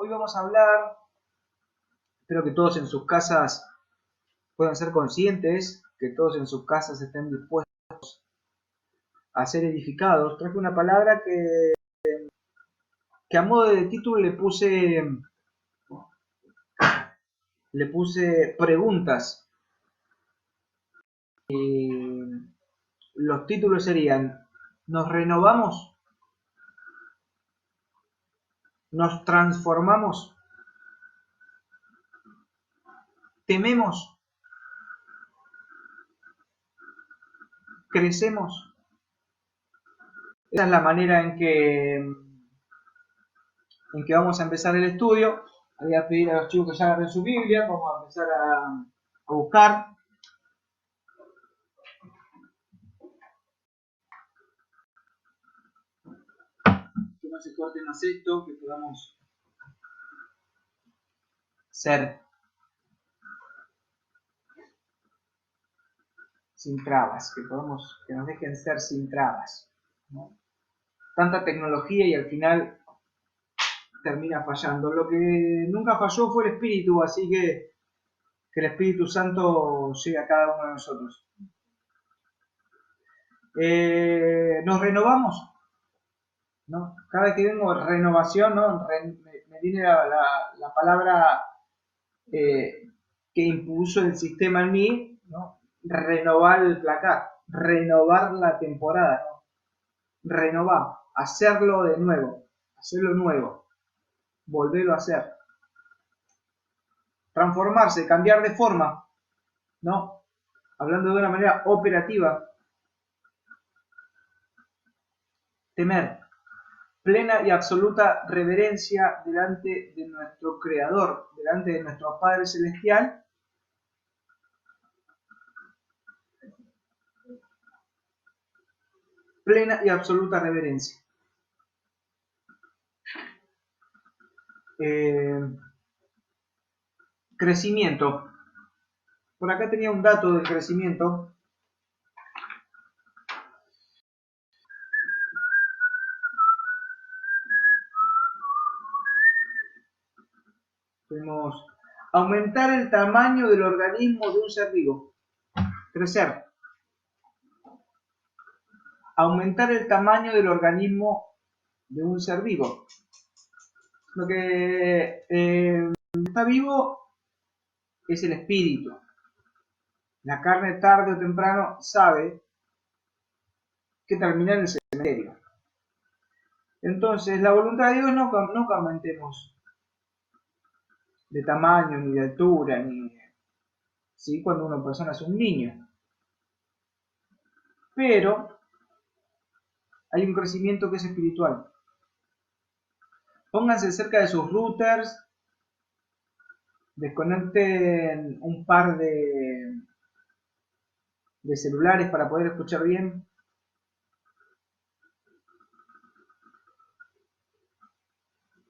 hoy vamos a hablar, espero que todos en sus casas puedan ser conscientes, que todos en sus casas estén dispuestos a ser edificados. Traje una palabra que a modo de título le puse preguntas. Los títulos serían: ¿nos renovamos? ¿Nos transformamos? ¿Tememos? ¿Crecemos? Esa es la manera en que vamos a empezar el estudio. Voy a pedir a los chicos que ya agarren su Biblia. Vamos a empezar a buscar. Que no se corte más esto, que podamos ser sin trabas, que nos dejen ser sin trabas, ¿no? Tanta tecnología y al final termina fallando. Lo que nunca falló fue el Espíritu, así que el Espíritu Santo llegue a cada uno de nosotros. ¿Nos renovamos? ¿No? Cada vez que vengo renovación, ¿no? Me viene la palabra que impuso el sistema en mí, ¿no? Renovar el placar, renovar la temporada, ¿no? Renovar, hacerlo de nuevo, hacerlo nuevo, volverlo a hacer. Transformarse, cambiar de forma, ¿no? Hablando de una manera operativa. Temer, plena y absoluta reverencia delante de nuestro Creador, delante de nuestro Padre Celestial. Plena y absoluta reverencia. Crecimiento. Por acá tenía un dato del crecimiento. Podemos aumentar el tamaño del organismo de un ser vivo. Crecer. Aumentar el tamaño del organismo de un ser vivo. Lo que está vivo es el espíritu. La carne tarde o temprano sabe que termina en el cementerio. Entonces, la voluntad de Dios no que aumentemos de tamaño, ni de altura, ni ¿sí? Cuando una persona es un niño. Pero hay un crecimiento que es espiritual. Pónganse cerca de sus routers, desconecten un par de celulares para poder escuchar bien.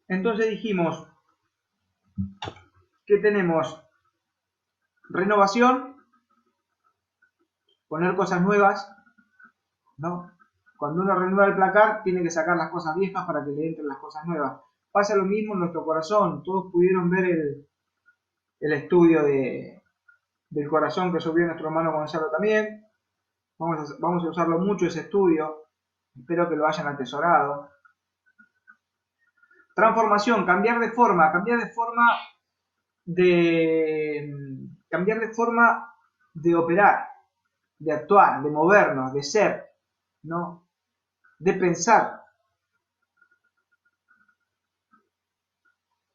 Entonces dijimos que tenemos renovación, poner cosas nuevas, ¿no? Cuando uno renueva el placar, tiene que sacar las cosas viejas para que le entren las cosas nuevas. Pasa lo mismo en nuestro corazón. Todos pudieron ver el estudio del corazón que subió nuestro hermano Gonzalo también. Vamos a usarlo mucho ese estudio. Espero que lo hayan atesorado. Transformación, cambiar de forma de operar, de actuar, de movernos, de ser, ¿no? De pensar.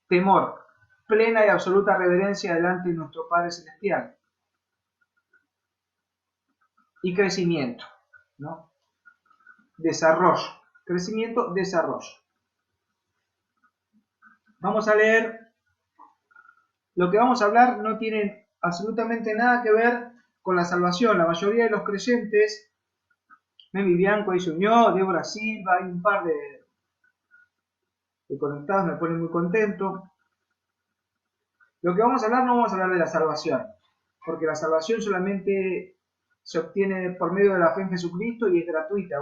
Temor, plena y absoluta reverencia delante de nuestro Padre Celestial. Y crecimiento, ¿no? Desarrollo, crecimiento, desarrollo. Vamos a leer. Lo que vamos a hablar no tiene absolutamente nada que ver con la salvación. La mayoría de los creyentes, Memi Bianco ahí se unió, Débora Silva, hay un par de conectados, me ponen muy contento. Lo que vamos a hablar, no vamos a hablar de la salvación, porque la salvación solamente se obtiene por medio de la fe en Jesucristo y es gratuita.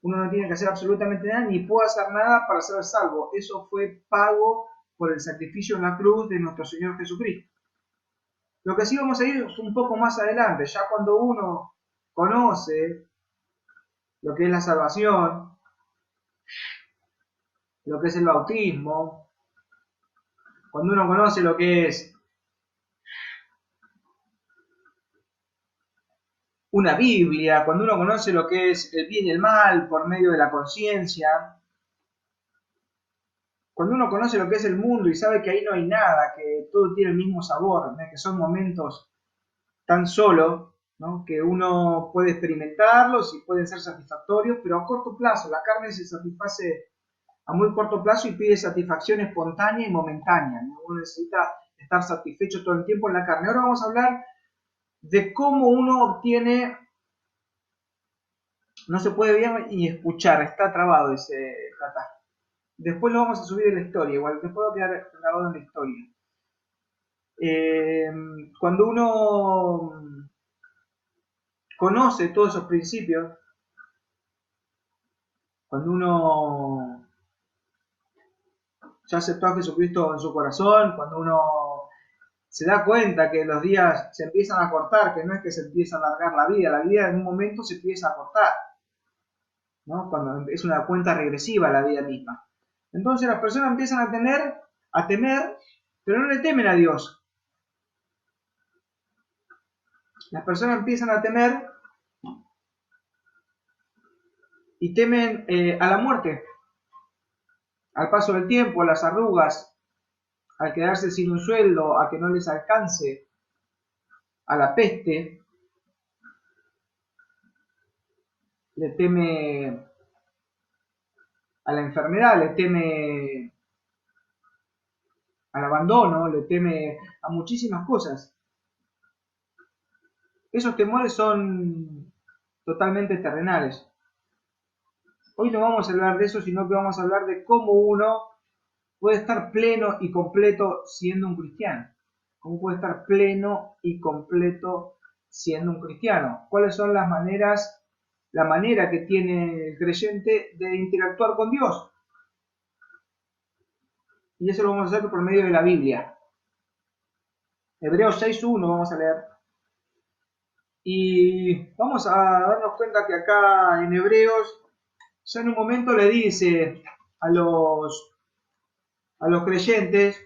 Uno no tiene que hacer absolutamente nada, ni puede hacer nada para ser salvo. Eso fue pago por el sacrificio en la cruz de nuestro Señor Jesucristo. Lo que sí vamos a ir un poco más adelante, ya cuando uno conoce lo que es la salvación, lo que es el bautismo, cuando uno conoce lo que es una Biblia, cuando uno conoce lo que es el bien y el mal por medio de la conciencia, cuando uno conoce lo que es el mundo y sabe que ahí no hay nada, que todo tiene el mismo sabor, ¿no? Que son momentos tan solo, ¿no? Que uno puede experimentarlos y pueden ser satisfactorios, pero a corto plazo. La carne se satisface a muy corto plazo y pide satisfacción espontánea y momentánea, ¿no? Uno necesita estar satisfecho todo el tiempo en la carne. Ahora vamos a hablar de cómo uno obtiene, no se puede ver y escuchar, está trabado, dice Tata. Después lo vamos a subir en la historia, igual después va a quedar grabado en la historia. Cuando uno conoce todos esos principios, cuando uno ya aceptó a Jesucristo en su corazón, cuando uno se da cuenta que los días se empiezan a cortar, que no es que se empieza a alargar la vida en un momento se empieza a cortar, ¿no? Cuando es una cuenta regresiva la vida misma. Entonces las personas empiezan a temer, pero no le temen a Dios. Las personas empiezan a temer y temen a la muerte, al paso del tiempo, a las arrugas, al quedarse sin un sueldo, a que no les alcance, a la peste. Le teme a la enfermedad, le teme al abandono, le teme a muchísimas cosas. Esos temores son totalmente terrenales. Hoy no vamos a hablar de eso, sino que vamos a hablar de cómo uno puede estar pleno y completo siendo un cristiano. Cómo puede estar pleno y completo siendo un cristiano. ¿Cuáles son las maneras, la manera que tiene el creyente de interactuar con Dios? Y eso lo vamos a hacer por medio de la Biblia. Hebreos 6.1 vamos a leer. Y vamos a darnos cuenta que acá en Hebreos ya en un momento le dice a los creyentes,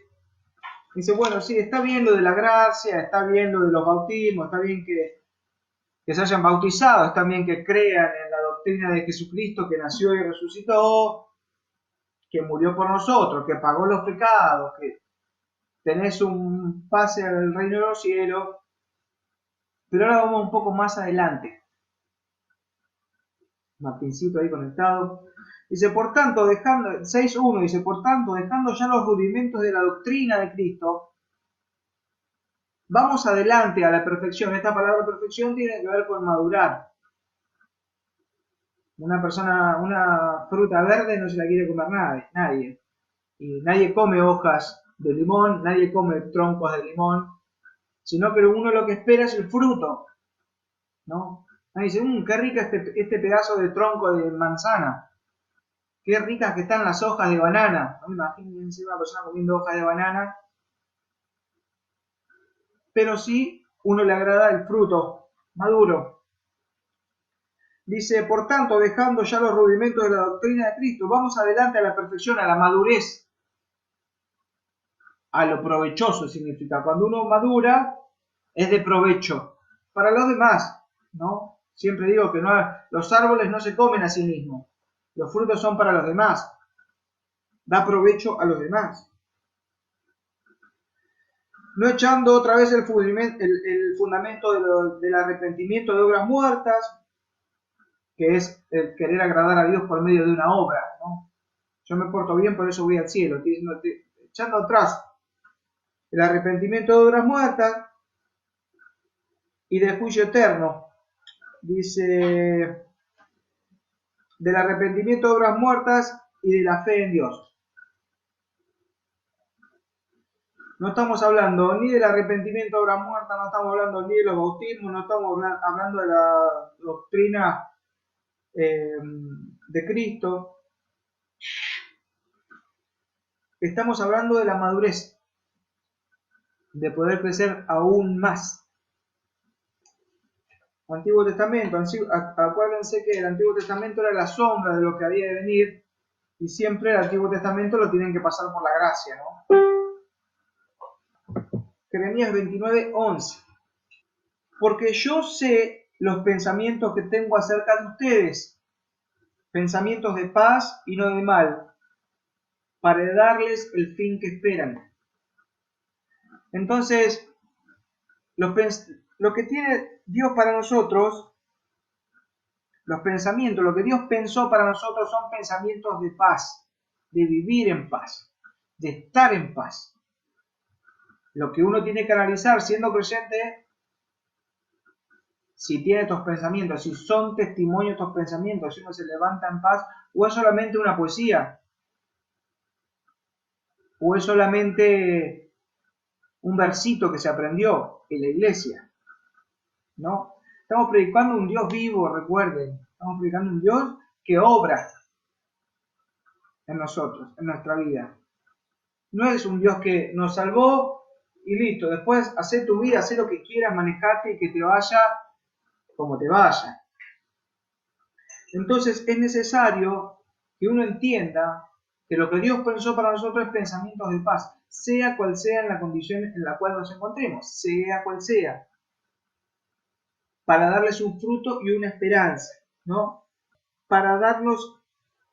dice, bueno, sí, está bien lo de la gracia, está bien lo de los bautismos, está bien que se hayan bautizado, está bien que crean en la doctrina de Jesucristo que nació y resucitó, que murió por nosotros, que pagó los pecados, que tenés un pase al reino de los cielos. Pero ahora vamos un poco más adelante. Martincito ahí conectado. Dice, por tanto, 6.1, dice, por tanto, dejando ya los rudimentos de la doctrina de Cristo, vamos adelante a la perfección. Esta palabra perfección tiene que ver con madurar. Una fruta verde no se la quiere comer nadie. Y nadie come hojas de limón, nadie come troncos de limón, sino que uno lo que espera es el fruto, ¿no? Nadie dice, qué rica este pedazo de tronco de manzana. Qué ricas que están las hojas de banana. No me imagino una persona comiendo hojas de banana. Pero sí, uno le agrada el fruto maduro. Dice, por tanto, dejando ya los rudimentos de la doctrina de Cristo, vamos adelante a la perfección, a la madurez. A lo provechoso significa. Cuando uno madura, es de provecho. Para los demás, ¿no? Siempre digo que los árboles no se comen a sí mismos. Los frutos son para los demás. Da provecho a los demás. No echando otra vez el fundamento del arrepentimiento de obras muertas, que es el querer agradar a Dios por medio de una obra, ¿no? Yo me porto bien, por eso voy al cielo. Echando atrás el arrepentimiento de obras muertas y del juicio eterno. Dice, del arrepentimiento de obras muertas y de la fe en Dios. No estamos hablando ni del arrepentimiento de obras muertas, no estamos hablando ni de los bautismos, no estamos hablando de la doctrina de Cristo, estamos hablando de la madurez, de poder crecer aún más. Antiguo Testamento, acuérdense que el Antiguo Testamento era la sombra de lo que había de venir, y siempre el Antiguo Testamento lo tienen que pasar por la gracia, ¿no? Jeremías 29:11. Porque yo sé los pensamientos que tengo acerca de ustedes, pensamientos de paz y no de mal, para darles el fin que esperan. Entonces, lo que tiene Dios para nosotros, los pensamientos, lo que Dios pensó para nosotros son pensamientos de paz, de vivir en paz, de estar en paz. Lo que uno tiene que analizar siendo creyente, si tiene estos pensamientos, si son testimonios estos pensamientos, si uno se levanta en paz, o es solamente una poesía, o es solamente un versito que se aprendió en la iglesia, ¿no? Estamos predicando un Dios vivo, recuerden, estamos predicando un Dios que obra en nosotros, en nuestra vida. No es un Dios que nos salvó y listo, después hacé tu vida, hacé lo que quieras, manejate y que te vaya como te vaya. Entonces es necesario que uno entienda que lo que Dios pensó para nosotros es pensamientos de paz, sea cual sea en la condición en la cual nos encontremos, sea cual sea, para darles un fruto y una esperanza, ¿no? Para darnos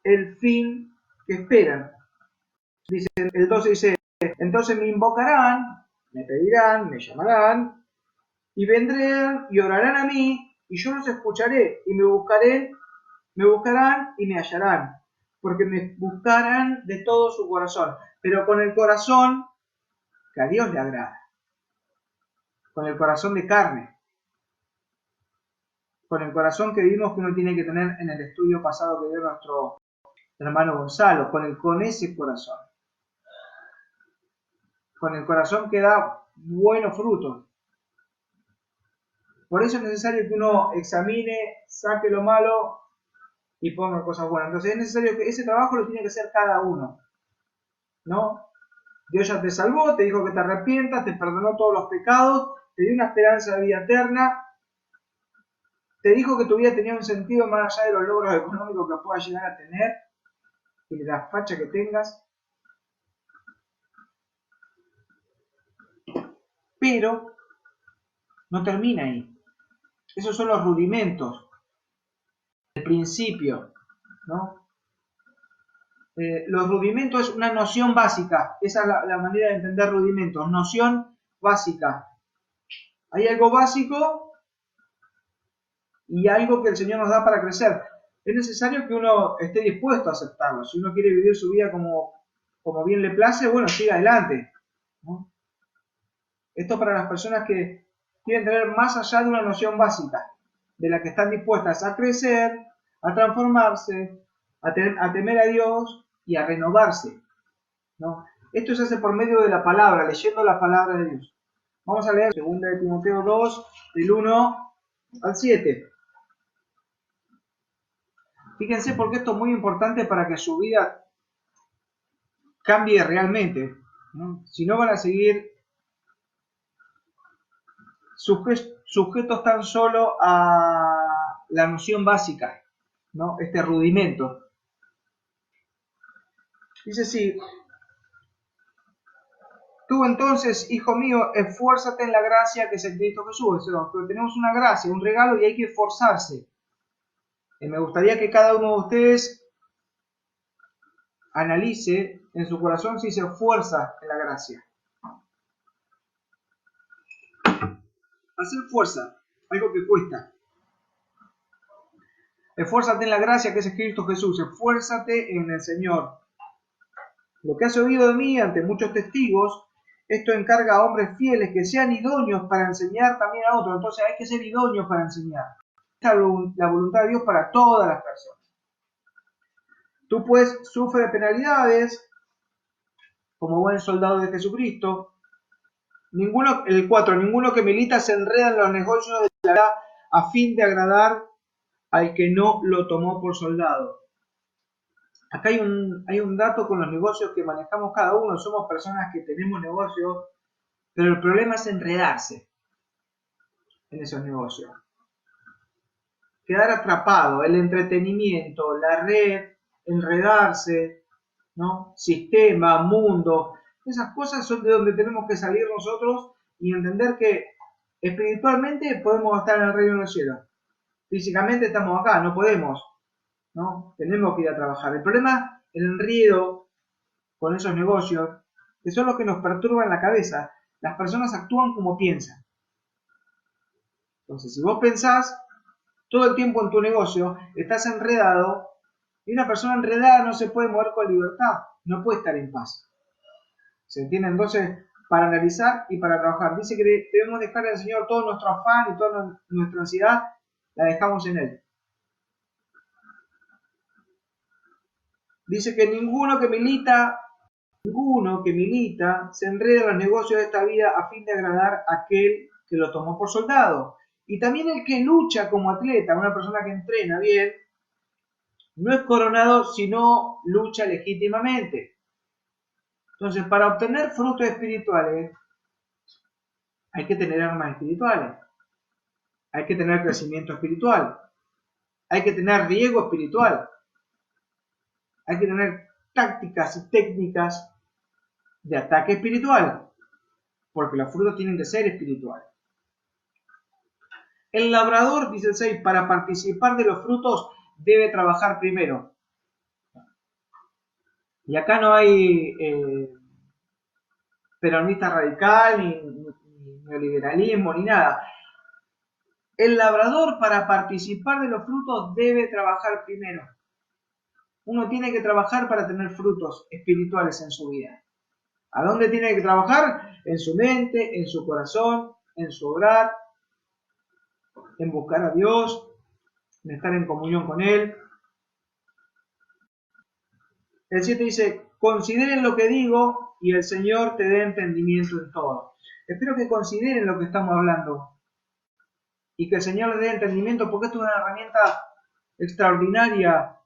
el fin que esperan. Dice el 12, dice, entonces me invocarán, me pedirán, me llamarán, y vendrán y orarán a mí, y yo los escucharé, y me buscarán y me hallarán, porque me buscarán de todo su corazón, pero con el corazón que a Dios le agrada, con el corazón de carne, con el corazón que vimos que uno tiene que tener en el estudio pasado que dio nuestro hermano Gonzalo, con ese corazón, con el corazón que da buenos frutos. Por eso es necesario que uno examine, saque lo malo y ponga cosas buenas. Entonces es necesario que ese trabajo lo tiene que hacer cada uno, ¿no? Dios ya te salvó, te dijo que te arrepientas, te perdonó todos los pecados, te dio una esperanza de vida eterna, te dijo que tu vida tenía un sentido más allá de los logros económicos que puedas llegar a tener y de la facha que tengas. Pero no termina ahí. Esos son los rudimentos, el principio, ¿no? Los rudimentos es una noción básica, esa es la manera de entender rudimentos, noción básica. Hay algo básico y algo que el Señor nos da para crecer. Es necesario que uno esté dispuesto a aceptarlo. Si uno quiere vivir su vida como bien le place, bueno, siga adelante, ¿no? Esto para las personas que quieren tener más allá de una noción básica, de la que están dispuestas a crecer, a transformarse, a temer a Dios y a renovarse, ¿no? Esto se hace por medio de la palabra, leyendo la palabra de Dios. Vamos a leer 2 de Timoteo 2, del 1 al 7. Fíjense porque esto es muy importante para que su vida cambie realmente, ¿no? Si no van a seguir sujetos tan solo a la noción básica, ¿no? Este rudimento. Dice así: tú entonces, hijo mío, esfuérzate en la gracia que es en Cristo Jesús. Pero tenemos una gracia, un regalo y hay que esforzarse. Me gustaría que cada uno de ustedes analice en su corazón si se esfuerza en la gracia. Hacer fuerza, algo que cuesta. Esfuérzate en la gracia que es en Cristo Jesús. Esfuérzate en el Señor. Lo que has oído de mí ante muchos testigos, esto encarga a hombres fieles que sean idóneos para enseñar también a otros. Entonces hay que ser idóneos para enseñar. Esta es la voluntad de Dios para todas las personas. Tú pues sufre penalidades como buen soldado de Jesucristo. El 4. Ninguno que milita se enreda en los negocios de la verdad a fin de agradar al que no lo tomó por soldado. Acá hay un dato con los negocios que manejamos cada uno. Somos personas que tenemos negocios, pero el problema es enredarse en esos negocios. Quedar atrapado, el entretenimiento, la red, enredarse, ¿no? Sistema, mundo, esas cosas son de donde tenemos que salir nosotros y entender que espiritualmente podemos estar en el reino de los cielos. Físicamente estamos acá, no podemos, ¿no? Tenemos que ir a trabajar. El problema, el enredo con esos negocios, que son los que nos perturban la cabeza. Las personas actúan como piensan. Entonces, si vos pensás todo el tiempo en tu negocio, estás enredado, y una persona enredada no se puede mover con libertad, no puede estar en paz. ¿Se entiende? Entonces, para analizar y para trabajar, dice que debemos dejar al Señor todo nuestro afán y toda nuestra ansiedad, la dejamos en Él. Dice que ninguno que milita se enreda en los negocios de esta vida a fin de agradar a aquel que lo tomó por soldado. Y también el que lucha como atleta, una persona que entrena bien, no es coronado si no lucha legítimamente. Entonces, para obtener frutos espirituales, hay que tener armas espirituales, hay que tener crecimiento espiritual, hay que tener riego espiritual, hay que tener tácticas y técnicas de ataque espiritual, porque los frutos tienen que ser espirituales. El labrador, dice el 6, para participar de los frutos debe trabajar primero. Y acá no hay peronista radical, ni neoliberalismo, ni nada. El labrador para participar de los frutos debe trabajar primero. Uno tiene que trabajar para tener frutos espirituales en su vida. ¿A dónde tiene que trabajar? En su mente, en su corazón, en su obrar, en buscar a Dios, en estar en comunión con Él. El 7 dice, consideren lo que digo y el Señor te dé entendimiento en todo. Espero que consideren lo que estamos hablando y que el Señor les dé entendimiento, porque esto es una herramienta extraordinaria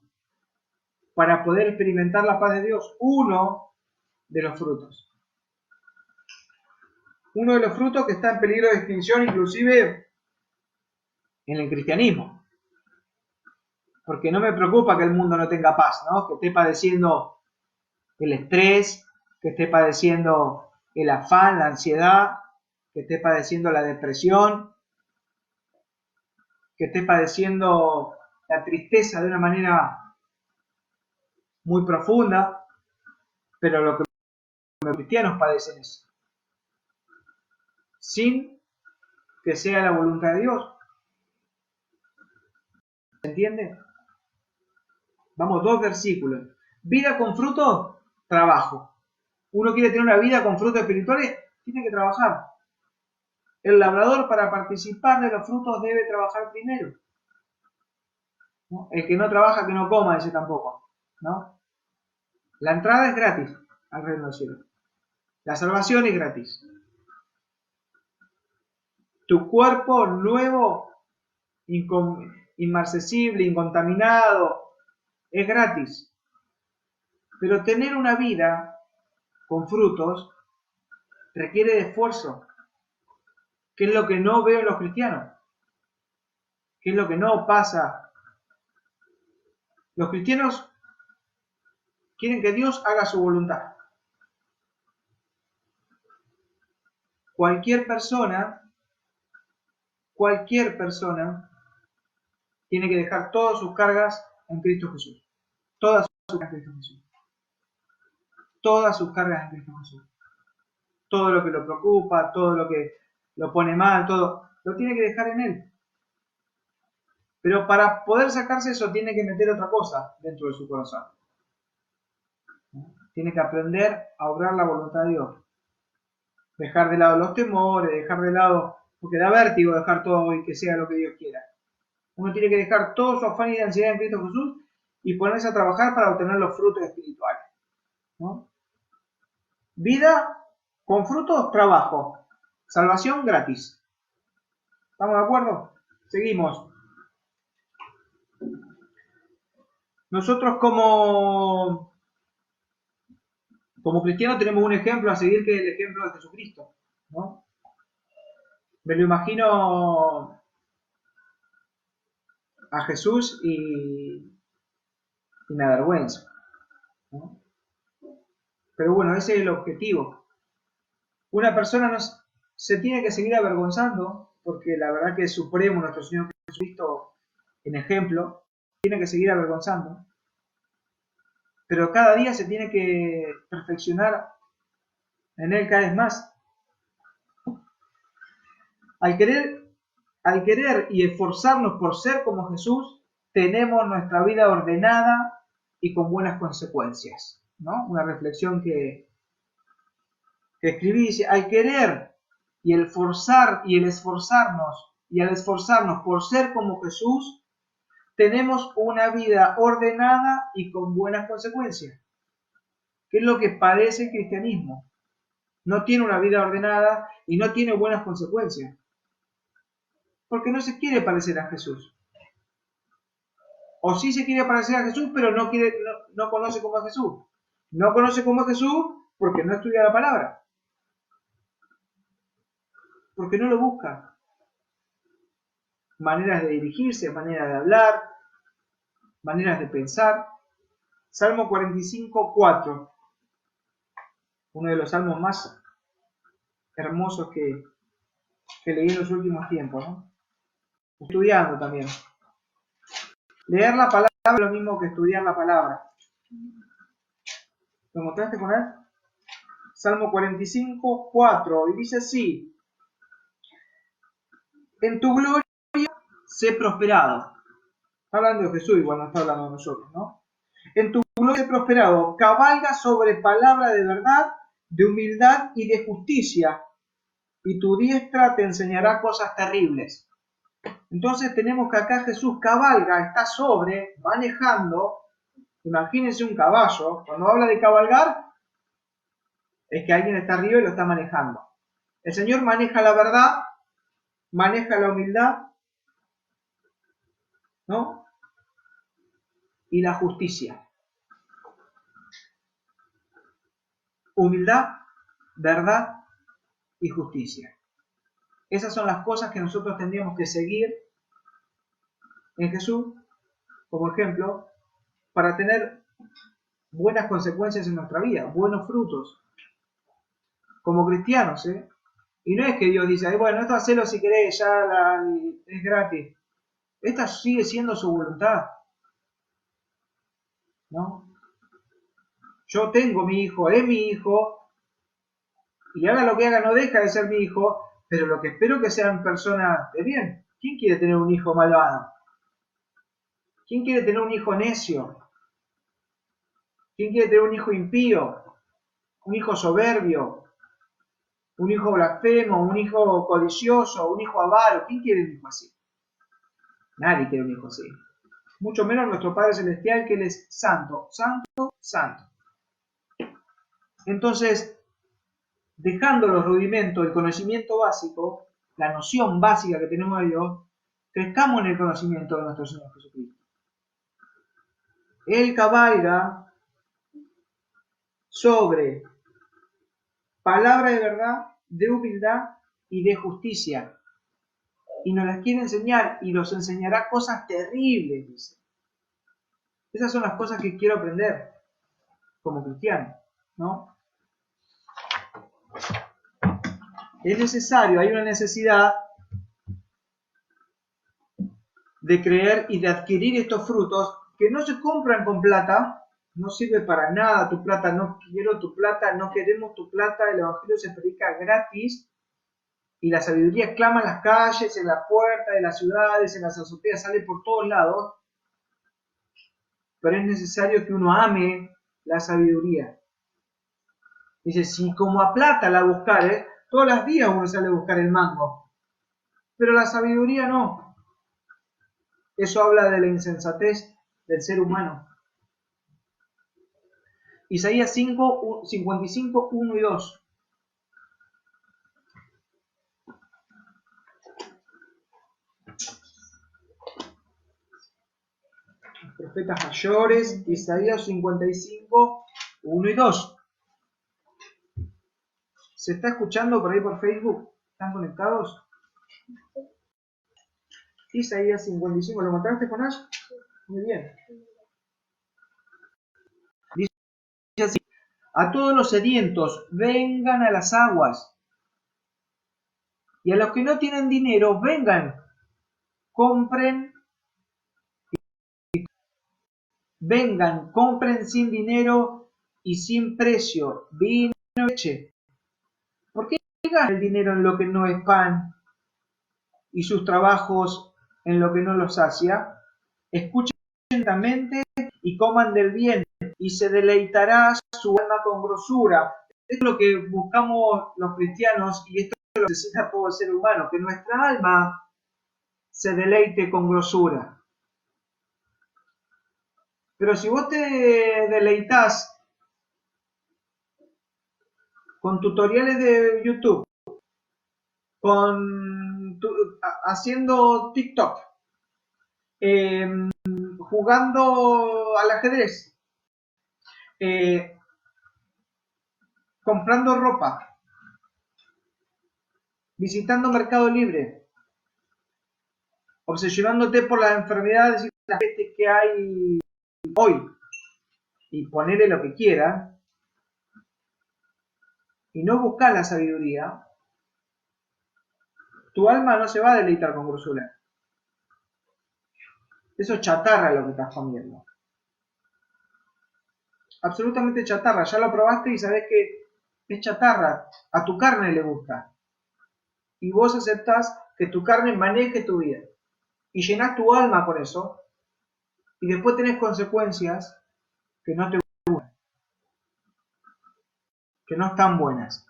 para poder experimentar la paz de Dios. Uno de los frutos que está en peligro de extinción inclusive en el cristianismo. Porque no me preocupa que el mundo no tenga paz, ¿no? Que esté padeciendo el estrés, que esté padeciendo el afán, la ansiedad, que esté padeciendo la depresión, que esté padeciendo la tristeza de una manera muy profunda, pero lo que los cristianos padecen es sin que sea la voluntad de Dios. ¿Se entiende? Vamos, 2 versículos. Vida con fruto, trabajo. Uno quiere tener una vida con frutos espirituales, tiene que trabajar. El labrador para participar de los frutos debe trabajar primero. ¿No? El que no trabaja, que no coma, dice tampoco. ¿No? La entrada es gratis al reino del cielo. La salvación es gratis. Tu cuerpo nuevo, inmarcesible, incontaminado, es gratis. Pero tener una vida con frutos requiere de esfuerzo. ¿Qué es lo que no veo en los cristianos? ¿Qué es lo que no pasa? Los cristianos quieren que Dios haga su voluntad. Cualquier persona tiene que dejar todas sus cargas en Cristo Jesús. Todas sus cargas en Cristo Jesús. Todas sus cargas en Cristo Jesús. Todo lo que lo preocupa, todo lo que lo pone mal, todo, lo tiene que dejar en Él. Pero para poder sacarse eso tiene que meter otra cosa dentro de su corazón. Tiene que aprender a obrar la voluntad de Dios. Dejar de lado los temores, dejar de lado, porque da vértigo dejar todo y que sea lo que Dios quiera. Uno tiene que dejar todo su afán y ansiedad en Cristo Jesús y ponerse a trabajar para obtener los frutos espirituales. ¿No? Vida con frutos, trabajo. Salvación gratis. ¿Estamos de acuerdo? Seguimos. Nosotros como cristianos tenemos un ejemplo a seguir que es el ejemplo de Jesucristo, ¿no? Me lo imagino a Jesús y me avergüenzo, ¿no? Pero bueno, ese es el objetivo. Una persona se tiene que seguir avergonzando, porque la verdad que es supremo nuestro Señor Jesucristo en ejemplo, tiene que seguir avergonzando, pero cada día se tiene que perfeccionar en Él cada vez más. Al querer y esforzarnos por ser como Jesús, tenemos nuestra vida ordenada y con buenas consecuencias, ¿no? Una reflexión que escribí dice, al querer y el esforzarnos por ser como Jesús, tenemos una vida ordenada y con buenas consecuencias. ¿Qué es lo que padece el cristianismo? No tiene una vida ordenada y no tiene buenas consecuencias. Porque no se quiere parecer a Jesús. O sí se quiere parecer a Jesús, pero no conoce cómo es Jesús. No conoce cómo es Jesús porque no estudia la palabra. Porque no lo busca. Maneras de dirigirse, maneras de hablar, maneras de pensar. Salmo 45, 4. Uno de los salmos más hermosos que leí en los últimos tiempos, ¿no? Estudiando también. Leer la palabra es lo mismo que estudiar la palabra. ¿Lo encontraste con él? Salmo 45, 4. Y dice así. En tu gloria sé prosperado. Está hablando de Jesús, igual no está hablando de nosotros, ¿no? En tu gloria sé prosperado. Cabalga sobre palabra de verdad, de humildad y de justicia. Y tu diestra te enseñará cosas terribles. Entonces tenemos que acá Jesús cabalga, está sobre, manejando. Imagínense un caballo. Cuando habla de cabalgar, es que alguien está arriba y lo está manejando. El Señor maneja la verdad, maneja la humildad, ¿no? Y la justicia. Humildad, verdad y justicia. Esas son las cosas que nosotros tendríamos que seguir en Jesús como ejemplo para tener buenas consecuencias en nuestra vida, buenos frutos como cristianos, ¿eh? Y no es que Dios dice, bueno, esto hacelo si querés, es gratis. Esta sigue siendo su voluntad, ¿no? Yo tengo mi hijo, es mi hijo, y haga lo que haga, no deja de ser mi hijo, pero lo que espero que sean personas de bien. ¿Quién quiere tener un hijo malvado? ¿Quién quiere tener un hijo necio? ¿Quién quiere tener un hijo impío? ¿Un hijo soberbio? ¿Un hijo blasfemo? ¿Un hijo codicioso? ¿Un hijo avaro? ¿Quién quiere un hijo así? Nadie quiere un hijo así. Mucho menos nuestro Padre Celestial, que Él es santo, santo, santo. Entonces, dejando los rudimentos, el conocimiento básico, la noción básica que tenemos de Dios, crezcamos en el conocimiento de nuestro Señor Jesucristo. Él cabalga sobre palabra de verdad, de humildad y de justicia. Y nos las quiere enseñar y nos enseñará cosas terribles, dice. Esas son las cosas que quiero aprender como cristiano, ¿no? Es necesario, hay una necesidad de creer y de adquirir estos frutos que no se compran con plata, no sirve para nada tu plata, no quiero tu plata, no queremos tu plata, el Evangelio se predica gratis y la sabiduría clama en las calles, en las puertas de las ciudades, en las azoteas, sale por todos lados, pero es necesario que uno ame la sabiduría. Dice, si como a plata la buscares, todos los días uno sale a buscar el mango, pero la sabiduría no. Eso habla de la insensatez del ser humano. Isaías 5, 55, 1 y 2. El profetas mayores, Isaías 55, 1 y 2. ¿Se está escuchando por ahí por Facebook? ¿Están conectados? Isaías 55, ¿lo encontraste con Ash? Muy bien. Dice así: a todos los sedientos, vengan a las aguas, y a los que no tienen dinero, vengan, compren sin dinero y sin precio, vino y leche. ¿Por qué ganan el dinero en lo que no es pan y sus trabajos en lo que no los sacia? Escuchen atentamente y coman del bien, y se deleitará su alma con grosura. Esto es lo que buscamos los cristianos, y esto es lo que necesita todo el ser humano, que nuestra alma se deleite con grosura. Pero si vos te deleitas con tutoriales de YouTube, haciendo TikTok, jugando al ajedrez, comprando ropa, visitando Mercado Libre, obsesionándote por las enfermedades y las pestes que hay hoy, y ponerle lo que quiera, y no buscar la sabiduría, tu alma no se va a deleitar con grosura. Eso es chatarra lo que estás comiendo. Absolutamente chatarra. Ya lo probaste y sabés que es chatarra. A tu carne le gusta. Y vos aceptás que tu carne maneje tu vida. Y llenás tu alma con eso. Y después tenés consecuencias que no te gustan. Que no están buenas.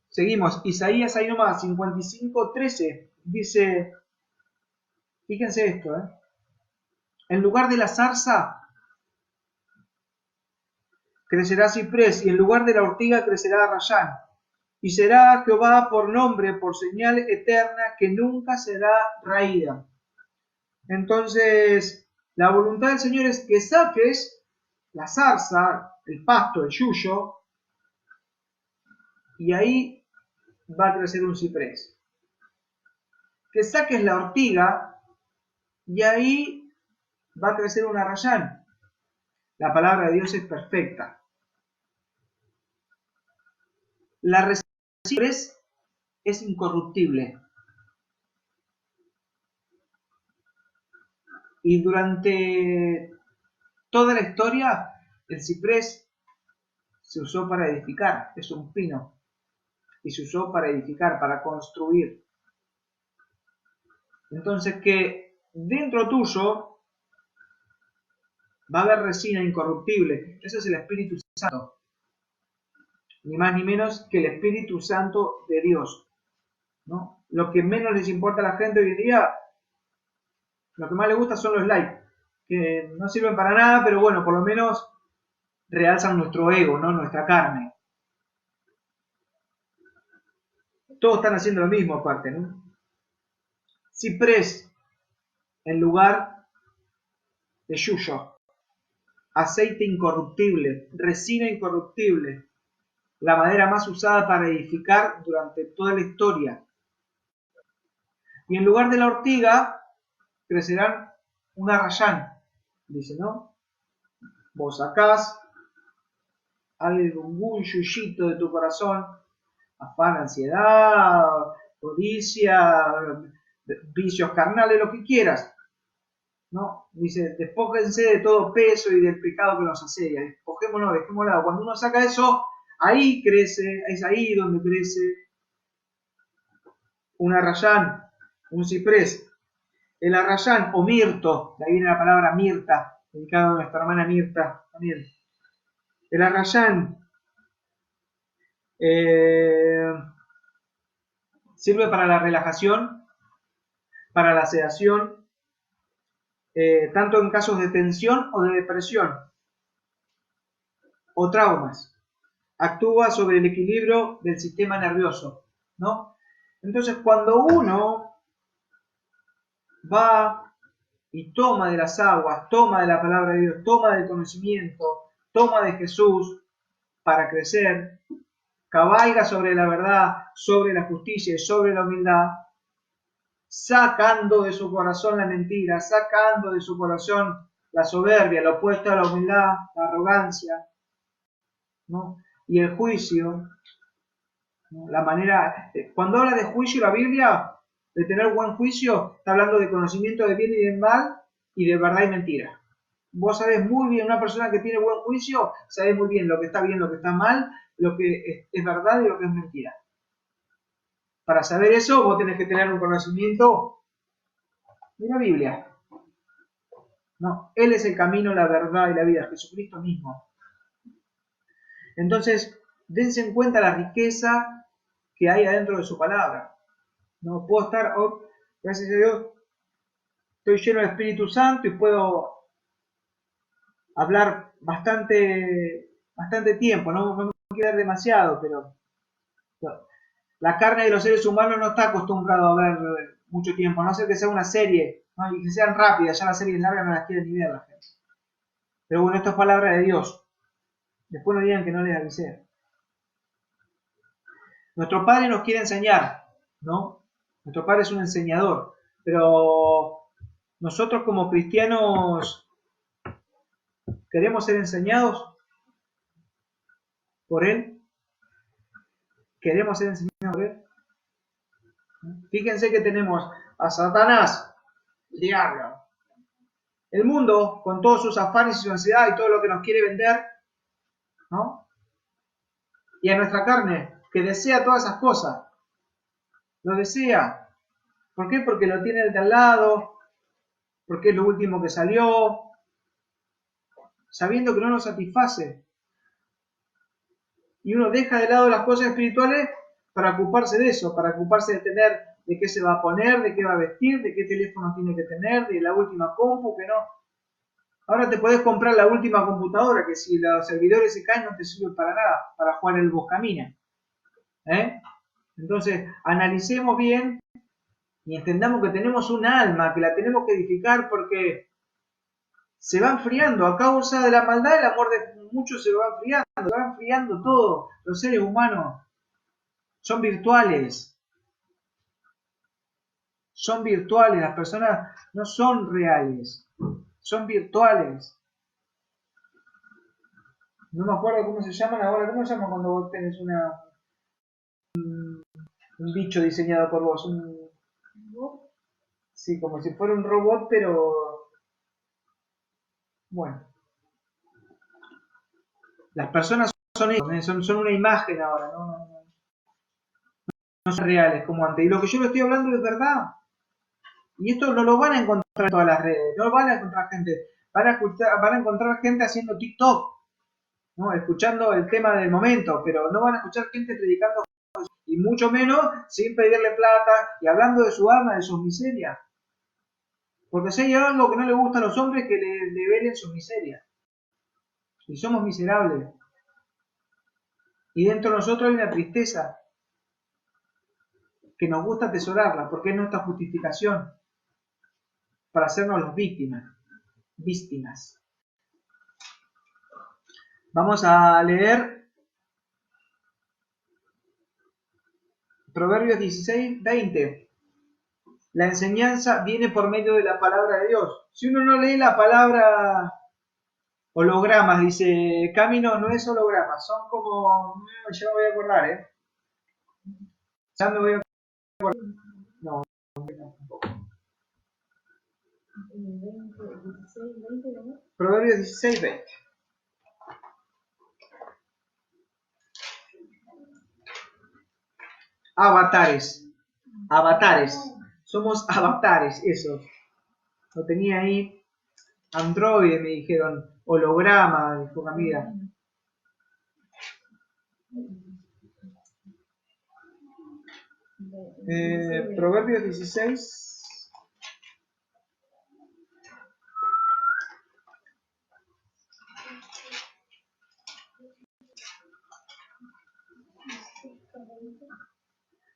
Seguimos. Isaías ahí nomás, 55:13. Dice, fíjense esto, en lugar de la zarza crecerá ciprés, y en lugar de la ortiga crecerá rayán. Y será Jehová por nombre, por señal eterna, que nunca será raída. Entonces, la voluntad del Señor es que saques la zarza, el pasto, el yuyo, y ahí va a crecer un ciprés. Que saques la ortiga, y ahí va a crecer un arrayán. La palabra de Dios es perfecta. La receta del ciprés es incorruptible. Y durante toda la historia, el ciprés se usó para edificar, es un pino, y se usó para edificar, para construir. Entonces, que dentro tuyo va a haber resina incorruptible. Eso es el Espíritu Santo. Ni más ni menos que el Espíritu Santo de Dios, ¿no? Lo que menos les importa a la gente hoy en día, lo que más les gusta son los likes, que no sirven para nada, pero bueno, por lo menos realzan nuestro ego, ¿no? Nuestra carne. Todos están haciendo lo mismo aparte, ¿no? Ciprés en lugar de yuyo, aceite incorruptible, resina incorruptible, la madera más usada para edificar durante toda la historia. Y en lugar de la ortiga, crecerán un arrayán, dice, ¿no? Vos sacás algún yuyito de tu corazón, afán, ansiedad, codicia, vicios carnales, lo que quieras, ¿no? Dice, despójense de todo peso y del pecado que nos asedia, despojémonos, dejémoslo. Cuando uno saca eso, ahí crece, es ahí donde crece un arrayán, un ciprés. El arrayán o mirto, de ahí viene la palabra mirta, dedicado a nuestra hermana Mirta también. El arrayán sirve para la relajación, para la sedación, tanto en casos de tensión o de depresión o traumas. Actúa sobre el equilibrio del sistema nervioso. ¿no? Entonces, cuando uno va y toma de las aguas, toma de la palabra de Dios, toma del conocimiento, toma de Jesús para crecer, cabalga sobre la verdad, sobre la justicia y sobre la humildad, sacando de su corazón la mentira, sacando de su corazón la soberbia, lo opuesto a la humildad, la arrogancia, ¿no? Y el juicio, ¿no? La manera, cuando habla de juicio la Biblia, de tener buen juicio, está hablando de conocimiento de bien y de mal y de verdad y mentira. Vos sabés muy bien, una persona que tiene buen juicio, sabe muy bien lo que está bien, lo que está mal, lo que es verdad y lo que es mentira. Para saber eso, vos tenés que tener un conocimiento de la Biblia. No, Él es el camino, la verdad y la vida, Jesucristo mismo. Entonces, dense en cuenta la riqueza que hay adentro de su palabra. No puedo estar, gracias a Dios, estoy lleno del Espíritu Santo y puedo hablar bastante tiempo, no me quiero dar demasiado, pero la carne de los seres humanos no está acostumbrado a ver mucho tiempo, a no ser que sea una serie, ¿no? Y que sean rápidas, ya las series largas no las quiere ni ver la gente. Pero bueno, esto es palabra de Dios. Después no digan que no les avisé. Nuestro Padre nos quiere enseñar, ¿no? Nuestro Padre es un enseñador, pero nosotros como cristianos queremos ser enseñados por Él. Queremos ser enseñados por Él. Fíjense que tenemos a Satanás, el diablo, el mundo con todos sus afanes y su ansiedad y todo lo que nos quiere vender, ¿no? Y a nuestra carne, que desea todas esas cosas. Lo desea. ¿Por qué? Porque lo tiene de al lado, porque es lo último que salió, sabiendo que no nos satisface. Y uno deja de lado las cosas espirituales para ocuparse de eso, para ocuparse de tener, de qué se va a poner, de qué va a vestir, de qué teléfono tiene que tener, de la última compu, que no. Ahora te podés comprar la última computadora, que si los servidores se caen no te sirve para nada, para jugar el Buscamina. Entonces, analicemos bien y entendamos que tenemos un alma, que la tenemos que edificar porque se va enfriando. A causa de la maldad, el amor de muchos se va enfriando todo. Los seres humanos son virtuales. Son virtuales, las personas no son reales, son virtuales. No me acuerdo cómo se llaman ahora. ¿Cómo se llama cuando vos tenés un bicho diseñado por vos? Sí, como si fuera un robot, pero bueno. Las personas son eso, son una imagen ahora, no son reales como antes. Y lo que yo le estoy hablando es verdad. Y esto no lo van a encontrar en todas las redes, no van a encontrar gente. Van a encontrar gente haciendo TikTok, ¿no? Escuchando el tema del momento, pero no van a escuchar gente predicando y mucho menos sin pedirle plata y hablando de su alma, de sus miserias. Porque si hay algo que no le gusta a los hombres, que le velen sus miserias. Y somos miserables. Y dentro de nosotros hay una tristeza que nos gusta atesorarla, porque es nuestra justificación para hacernos las víctimas. Vamos a leer Proverbios 16:20. La enseñanza viene por medio de la palabra de Dios. Si uno no lee la palabra hologramas, dice Camino, no es hologramas, son como, ya me voy a acordar, ya me voy a acordar. No, tampoco. Proverbios 16:20. Avatares. Somos avatares, eso. Lo tenía ahí. Androide, me dijeron. Holograma, dijo Camila. Proverbios 16.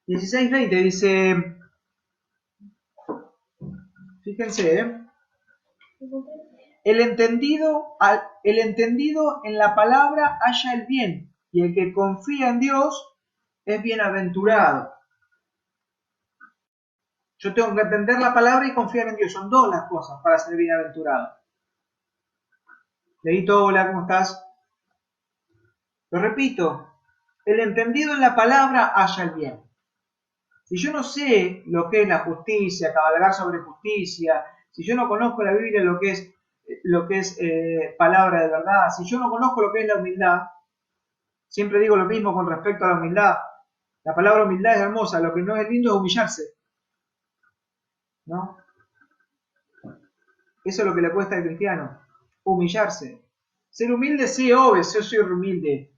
16:20 dice, fíjense, el entendido en la palabra halla el bien, y el que confía en Dios es bienaventurado. Yo tengo que entender la palabra y confiar en Dios. Son dos las cosas para ser bienaventurado. Leito, hola, ¿cómo estás? Lo repito, el entendido en la palabra halla el bien. Si yo no sé lo que es la justicia, cabalgar sobre justicia, si yo no conozco la Biblia lo que es palabra de verdad, si yo no conozco lo que es la humildad, siempre digo lo mismo con respecto a la humildad. La palabra humildad es hermosa, lo que no es lindo es humillarse, ¿no? Eso es lo que le cuesta al cristiano, humillarse. Ser humilde, sí, obvio, yo soy humilde.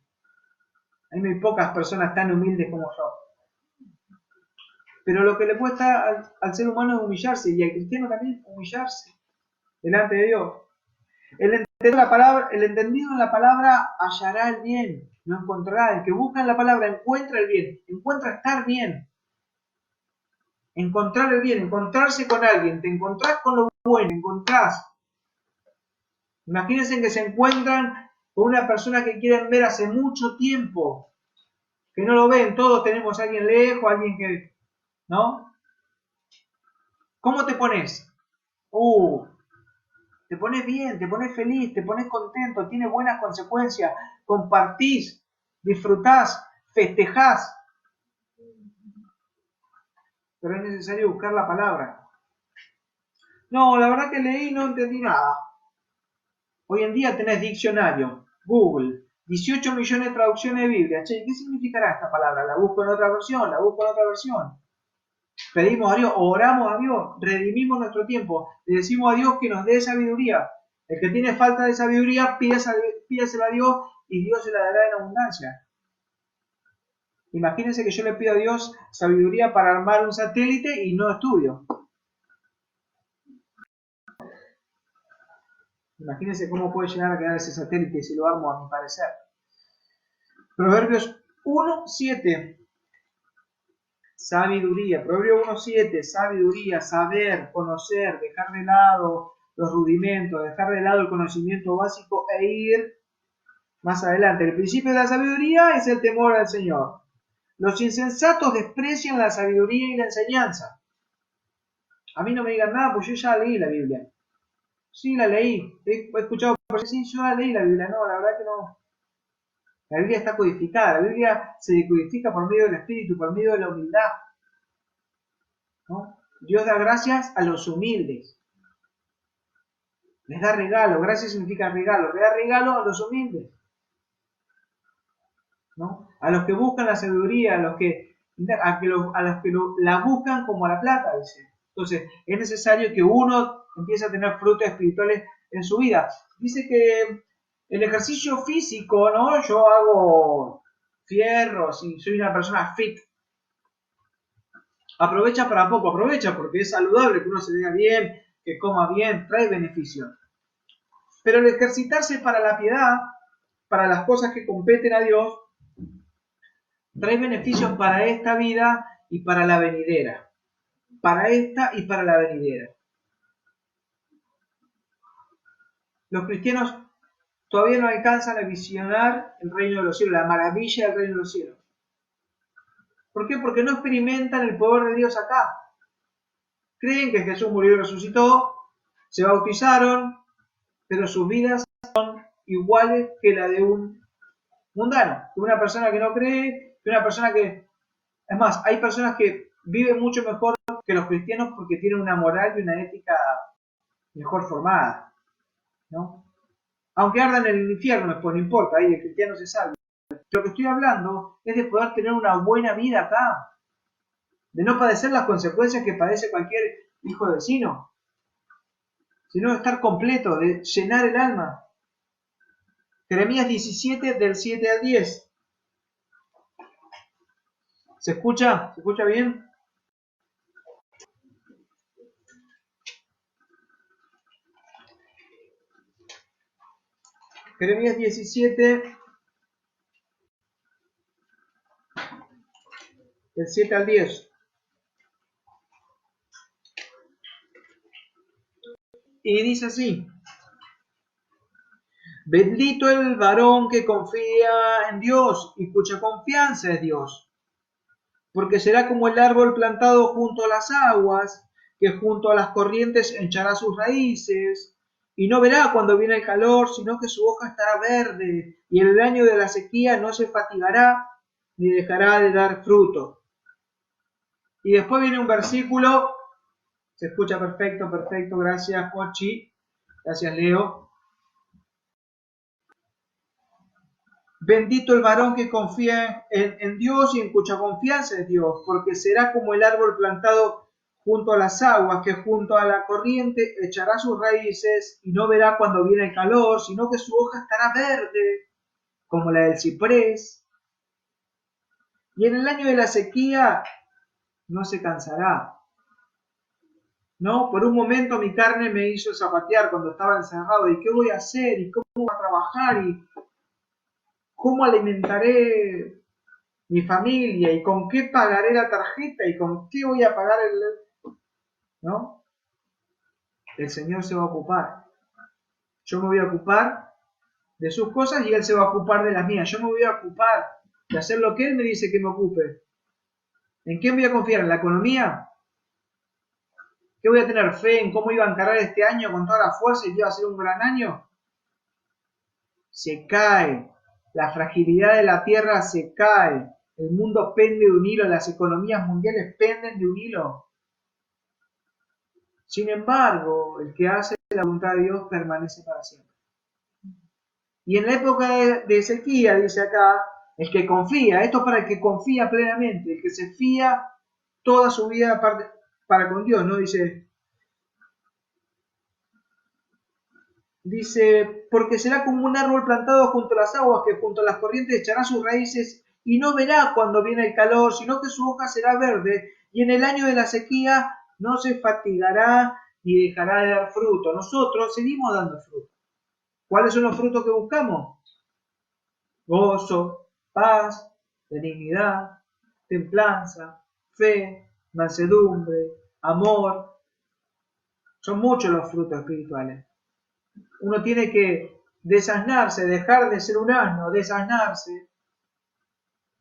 Hay muy pocas personas tan humildes como yo. Pero lo que le cuesta al ser humano es humillarse, y al cristiano también humillarse delante de Dios. El entendido en la palabra hallará el bien, lo encontrará. El que busca en la palabra encuentra el bien, encuentra estar bien. Encontrar el bien, encontrarse con alguien, te encontrás con lo bueno, te encontrás. Imagínense que se encuentran con una persona que quieren ver hace mucho tiempo, que no lo ven, todos tenemos a alguien lejos, alguien que, ¿no? ¿Cómo te pones? Te pones bien, te pones feliz, te pones contento, tiene buenas consecuencias, compartís, disfrutás, festejás. Pero es necesario buscar la palabra. No, la verdad que leí y no entendí nada. Hoy en día tenés diccionario, Google, 18 millones de traducciones de Biblia. Che, ¿qué significará esta palabra? La busco en otra versión, la busco en otra versión. Pedimos a Dios, oramos a Dios, redimimos nuestro tiempo, le decimos a Dios que nos dé sabiduría. El que tiene falta de sabiduría, pídasela a Dios y Dios se la dará en abundancia. Imagínense que yo le pido a Dios sabiduría para armar un satélite y no estudio. Imagínense cómo puede llegar a quedar ese satélite si lo armo a mi parecer. Proverbios 1:7. Sabiduría. Proverbio 1:7. Sabiduría, saber, conocer, dejar de lado los rudimentos, dejar de lado el conocimiento básico e ir más adelante. El principio de la sabiduría es el temor al Señor. Los insensatos desprecian la sabiduría y la enseñanza. A mí no me digan nada, pues yo ya leí la Biblia. Sí, la leí. He escuchado, pero sí, yo la leí la Biblia. No, la verdad que no. La Biblia está codificada. La Biblia se decodifica por medio del Espíritu, por medio de la humildad, ¿no? Dios da gracias a los humildes. Les da regalo. Gracias significa regalo. Le da regalo a los humildes, ¿no? A los que buscan la sabiduría, a los que la buscan como a la plata, dice. Entonces, es necesario que uno empiece a tener frutos espirituales en su vida. Dice que el ejercicio físico, ¿no? Yo hago fierros y soy una persona fit. Aprovecha para poco, aprovecha porque es saludable que uno se vea bien, que coma bien, trae beneficios. Pero el ejercitarse para la piedad, para las cosas que competen a Dios, trae beneficios para esta vida y para la venidera. Para esta y para la venidera. Los cristianos todavía no alcanzan a visionar el reino de los cielos, la maravilla del reino de los cielos. ¿Por qué? Porque no experimentan el poder de Dios acá. Creen que Jesús murió y resucitó, se bautizaron, pero sus vidas son iguales que la de un mundano, de una persona que no cree, de una persona que... Es más, hay personas que viven mucho mejor que los cristianos porque tienen una moral y una ética mejor formada, ¿no? Aunque ardan en el infierno, después no importa, ahí el cristiano se salva. Lo que estoy hablando es de poder tener una buena vida acá, de no padecer las consecuencias que padece cualquier hijo de vecino, sino de estar completo, de llenar el alma. Jeremías 17, del 7 al 10. ¿Se escucha? ¿Se escucha bien? Jeremías 17, del del 7 al 10. Y dice así: bendito el varón que confía en Dios y cuya confianza es Dios, porque será como el árbol plantado junto a las aguas, que junto a las corrientes echará sus raíces, y no verá cuando viene el calor, sino que su hoja estará verde, y en el año de la sequía no se fatigará, ni dejará de dar fruto. Y después viene un versículo, se escucha perfecto, perfecto, gracias Pochi, gracias Leo. Bendito el varón que confía en Dios y en cuya confianza es Dios, porque será como el árbol plantado junto a las aguas, que junto a la corriente echará sus raíces y no verá cuando viene el calor, sino que su hoja estará verde, como la del ciprés. Y en el año de la sequía no se cansará. ¿No? Por un momento mi carne me hizo zapatear cuando estaba encerrado. ¿Y qué voy a hacer? ¿Y cómo voy a trabajar? ¿Y cómo alimentaré mi familia? ¿Y con qué pagaré la tarjeta? ¿Y con qué voy a pagar el...? ¿No? El Señor se va a ocupar. Yo me voy a ocupar de sus cosas y Él se va a ocupar de las mías. Yo me voy a ocupar de hacer lo que Él me dice que me ocupe. ¿En qué voy a confiar? ¿En la economía? ¿Qué voy a tener fe en cómo iba a encarar este año con toda la fuerza y que iba a ser un gran año? Se cae. La fragilidad de la tierra se cae. El mundo pende de un hilo. Las economías mundiales penden de un hilo. Sin embargo, el que hace la voluntad de Dios permanece para siempre. Y en la época de sequía, dice acá, el que confía, esto es para el que confía plenamente, el que se fía toda su vida para con Dios, ¿no? Dice, porque será como un árbol plantado junto a las aguas, que junto a las corrientes echará sus raíces y no verá cuando viene el calor, sino que su hoja será verde, y en el año de la sequía no se fatigará ni dejará de dar fruto. Nosotros seguimos dando fruto. ¿Cuáles son los frutos que buscamos? Gozo, paz, benignidad, templanza, fe, mansedumbre, amor. Son muchos los frutos espirituales. Uno tiene que desasnarse, dejar de ser un asno, desasnarse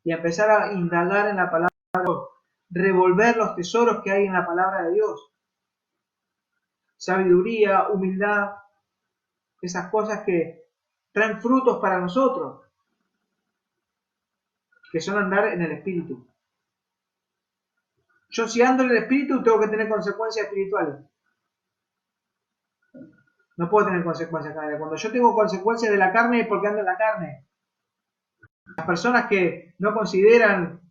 y empezar a indagar en la palabra de Dios, revolver los tesoros que hay en la palabra de Dios. Sabiduría, humildad, esas cosas que traen frutos para nosotros, que son andar en el Espíritu. Yo si ando en el Espíritu tengo que tener consecuencias espirituales. No puedo tener consecuencias carnales. Cuando yo tengo consecuencias de la carne es porque ando en la carne. Las personas que no consideran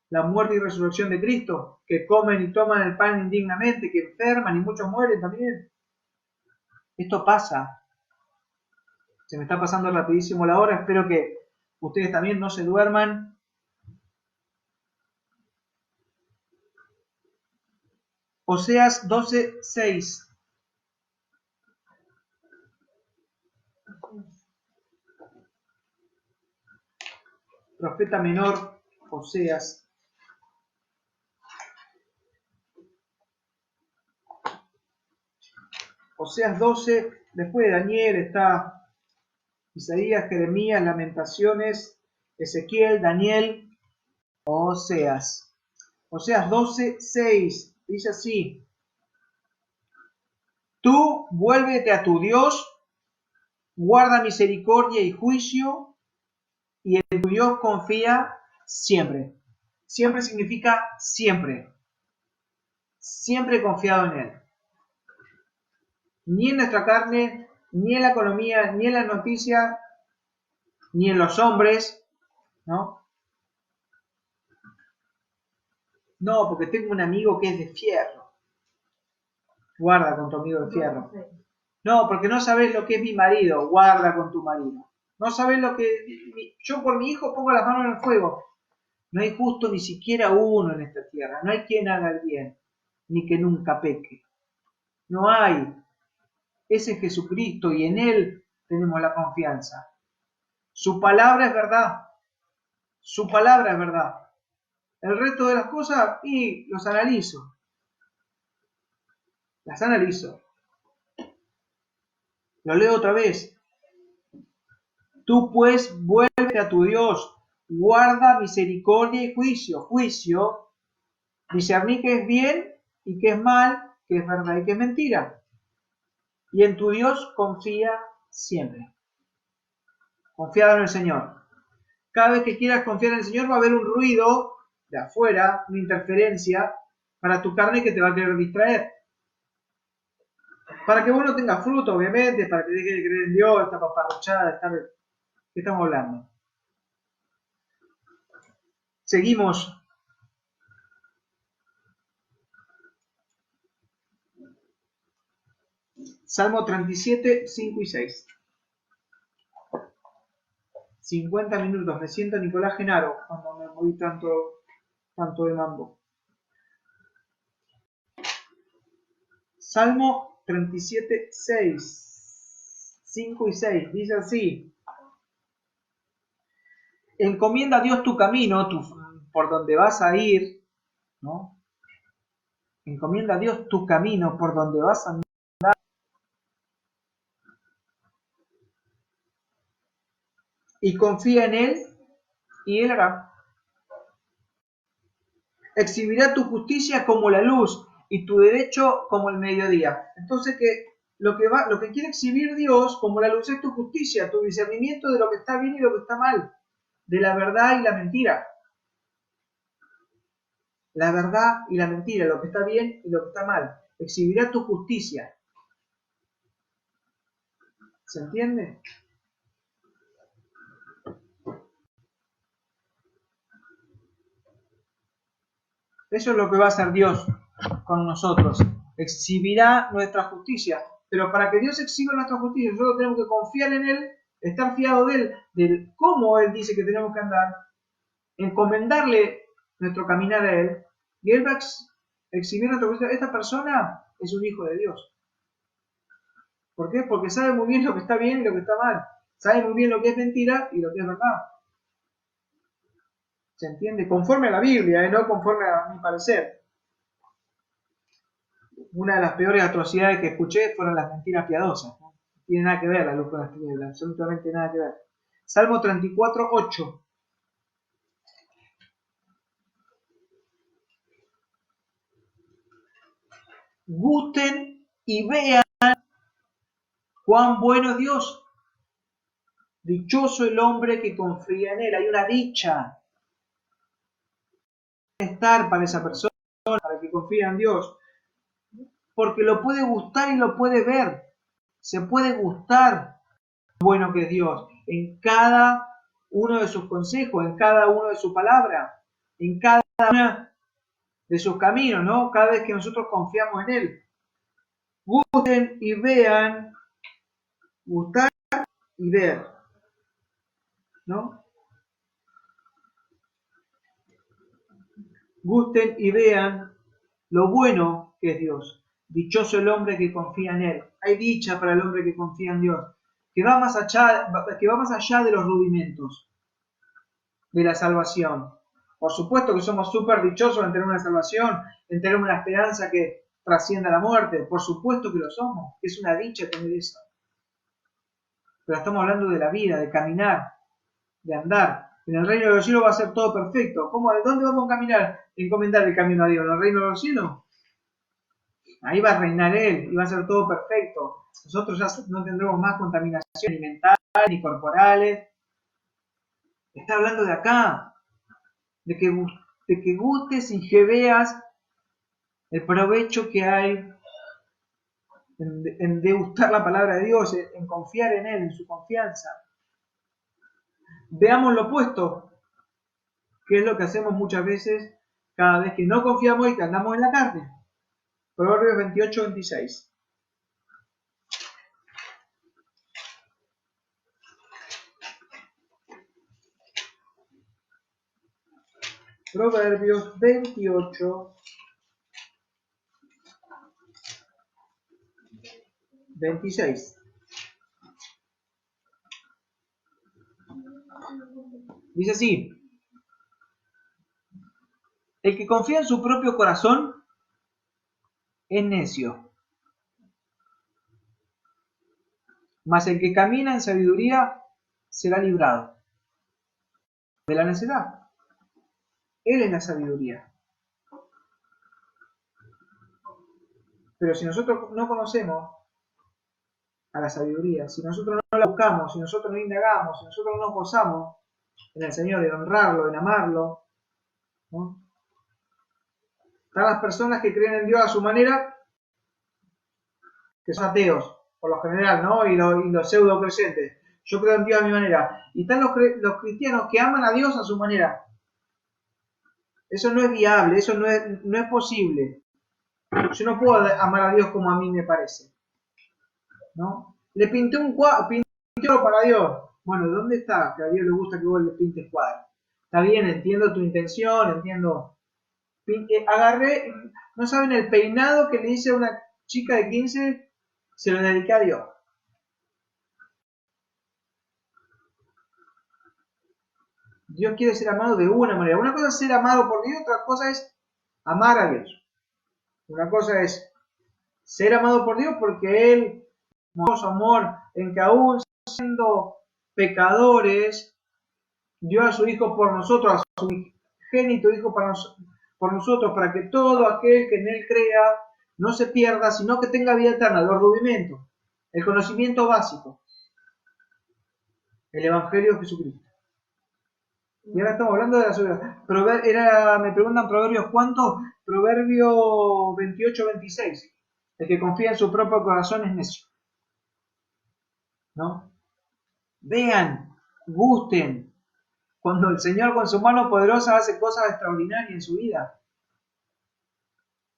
la muerte y resurrección de Cristo, que comen y toman el pan indignamente, que enferman y muchos mueren también. Esto pasa. Se me está pasando rapidísimo la hora. Espero que ustedes también no se duerman. Oseas 12:6. Profeta menor, Oseas. Oseas 12, después de Daniel está Isaías, Jeremías, Lamentaciones, Ezequiel, Daniel, Oseas. Oseas 12:6 dice así: tú vuélvete a tu Dios, guarda misericordia y juicio, y en tu Dios confía siempre. Siempre significa siempre. Siempre confiado en Él. Ni en nuestra carne, ni en la economía, ni en las noticias, ni en los hombres, ¿no? No, porque tengo un amigo que es de fierro. Guarda con tu amigo de fierro. No, porque no sabes lo que es mi marido. Guarda con tu marido. No sabes lo que... Yo por mi hijo pongo las manos en el fuego. No hay justo ni siquiera uno en esta tierra. No hay quien haga el bien, ni que nunca peque. No hay. Ese es Jesucristo y en Él tenemos la confianza. Su palabra es verdad. Su palabra es verdad. El resto de las cosas, y los analizo. Las analizo. Lo leo otra vez. Tú pues vuélvete a tu Dios, guarda misericordia y juicio. Juicio, discernir qué es bien y qué es mal, qué es verdad y qué es mentira. Y en tu Dios confía siempre. Confiado en el Señor. Cada vez que quieras confiar en el Señor va a haber un ruido de afuera, una interferencia para tu carne que te va a querer distraer. Para que vos no tengas fruto, obviamente, para que dejes de creer en Dios, esta paparruchada, ¿qué estamos hablando? Seguimos. Salmo 37, 5 y 6. 50 minutos, me siento Nicolás Genaro cuando me moví tanto de mambo. Salmo 37, 6, 5 y 6, dice así: encomienda a Dios tu camino, por donde vas a ir, ¿no? Encomienda a Dios tu camino por donde vas a andar y confía en Él y Él hará. Exhibirá tu justicia como la luz y tu derecho como el mediodía. Entonces lo que quiere exhibir Dios como la luz es tu justicia, tu discernimiento de lo que está bien y lo que está mal, de la verdad y la mentira. La verdad y la mentira, lo que está bien y lo que está mal. Exhibirá tu justicia. ¿Se entiende? Eso es lo que va a hacer Dios con nosotros. Exhibirá nuestra justicia. Pero para que Dios exhiba nuestra justicia, nosotros tenemos que confiar en Él, estar fiados de Él, de cómo Él dice que tenemos que andar, encomendarle nuestro caminar a Él, y Él va a exhibir nuestra justicia. Esta persona es un hijo de Dios. ¿Por qué? Porque sabe muy bien lo que está bien y lo que está mal. Sabe muy bien lo que es mentira y lo que es verdad. ¿Se entiende? Conforme a la Biblia, no conforme a mi parecer. Una de las peores atrocidades que escuché fueron las mentiras piadosas. No tiene nada que ver la luz con las tinieblas, absolutamente nada que ver. Salmo 34, 8. Gusten y vean cuán bueno es Dios. Dichoso el hombre que confía en Él. Hay una dicha estar para esa persona, para que confía en Dios. Porque lo puede gustar y lo puede ver. Se puede gustar lo bueno que es Dios en cada uno de sus consejos, en cada uno de sus palabras, en cada una de sus caminos, ¿no? Cada vez que nosotros confiamos en Él. Gusten y vean, gustar y ver, ¿no? Gusten y vean lo bueno que es Dios. Dichoso el hombre que confía en Él. Hay dicha para el hombre que confía en Dios, que va más allá de los rudimentos de la salvación. Por supuesto que somos súper dichosos en tener una salvación, en tener una esperanza que trascienda la muerte. Por supuesto que lo somos. Es una dicha tener eso. Pero estamos hablando de la vida, de caminar, de andar. En el reino de los cielos va a ser todo perfecto. ¿Cómo? ¿De dónde vamos a caminar? Encomendar el camino a Dios. ¿En el reino de los cielos? Ahí va a reinar Él y va a ser todo perfecto. Nosotros ya no tendremos más contaminación ni mental ni corporales. Está hablando de acá, de que gustes y que veas el provecho que hay en degustar la palabra de Dios, en confiar en Él, en su confianza. Veamos lo opuesto, que es lo que hacemos muchas veces cada vez que no confiamos y que andamos en la carne. Proverbios 28, 26. Proverbios 28, 26. Dice así: El que confía en su propio corazón es necio, mas el que camina en sabiduría será librado de la necedad. Él es la sabiduría. Pero si nosotros no conocemos a la sabiduría, si nosotros no la buscamos, si nosotros no indagamos, si nosotros no nos gozamos en el Señor, en honrarlo, en amarlo, ¿no? Están las personas que creen en Dios a su manera, que son ateos, por lo general, ¿no? Y los pseudo creyentes. Yo creo en Dios a mi manera. Y están los cristianos que aman a Dios a su manera. Eso no es viable, eso no es posible. Yo no puedo amar a Dios como a mí me parece, ¿no? Le pinté un cuadro para Dios. Bueno, ¿dónde está? Que a Dios le gusta que vos le pintes cuadros. Está bien, entiendo tu intención, entiendo. Agarré, ¿no saben el peinado que le hice a una chica de 15? Se lo dediqué a Dios. Dios quiere ser amado de una manera. Una cosa es ser amado por Dios, otra cosa es amar a Dios. Una cosa es ser amado por Dios porque Él mostró su amor en que aún siendo pecadores, dio a su Hijo por nosotros, a su unigénito Hijo por nosotros, para que todo aquel que en Él crea no se pierda, sino que tenga vida eterna, los rudimentos, el conocimiento básico, el Evangelio de Jesucristo. Y ahora estamos hablando de la soberanía. Me preguntan Proverbios ¿cuánto? Proverbio 28-26. El que confía en su propio corazón es necio. ¿No? Vean, gusten, cuando el Señor con su mano poderosa hace cosas extraordinarias en su vida.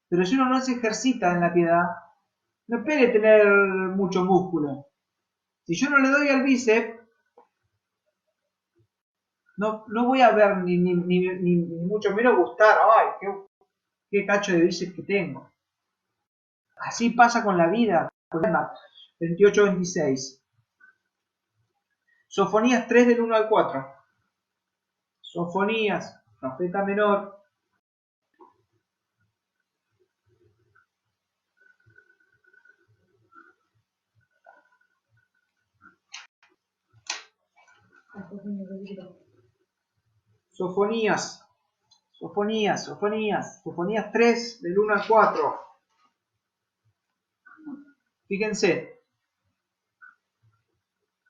Pero si uno no se ejercita en la piedad, no espere tener mucho músculo. Si yo no le doy al bíceps, no voy a ver ni mucho menos gustar. ¡Ay, qué cacho de bíceps que tengo! Así pasa con la vida. 28-26. Sofonías 3 del 1 al 4. Sofonías, profeta menor. Sofonías 3 del 1 al 4. Fíjense.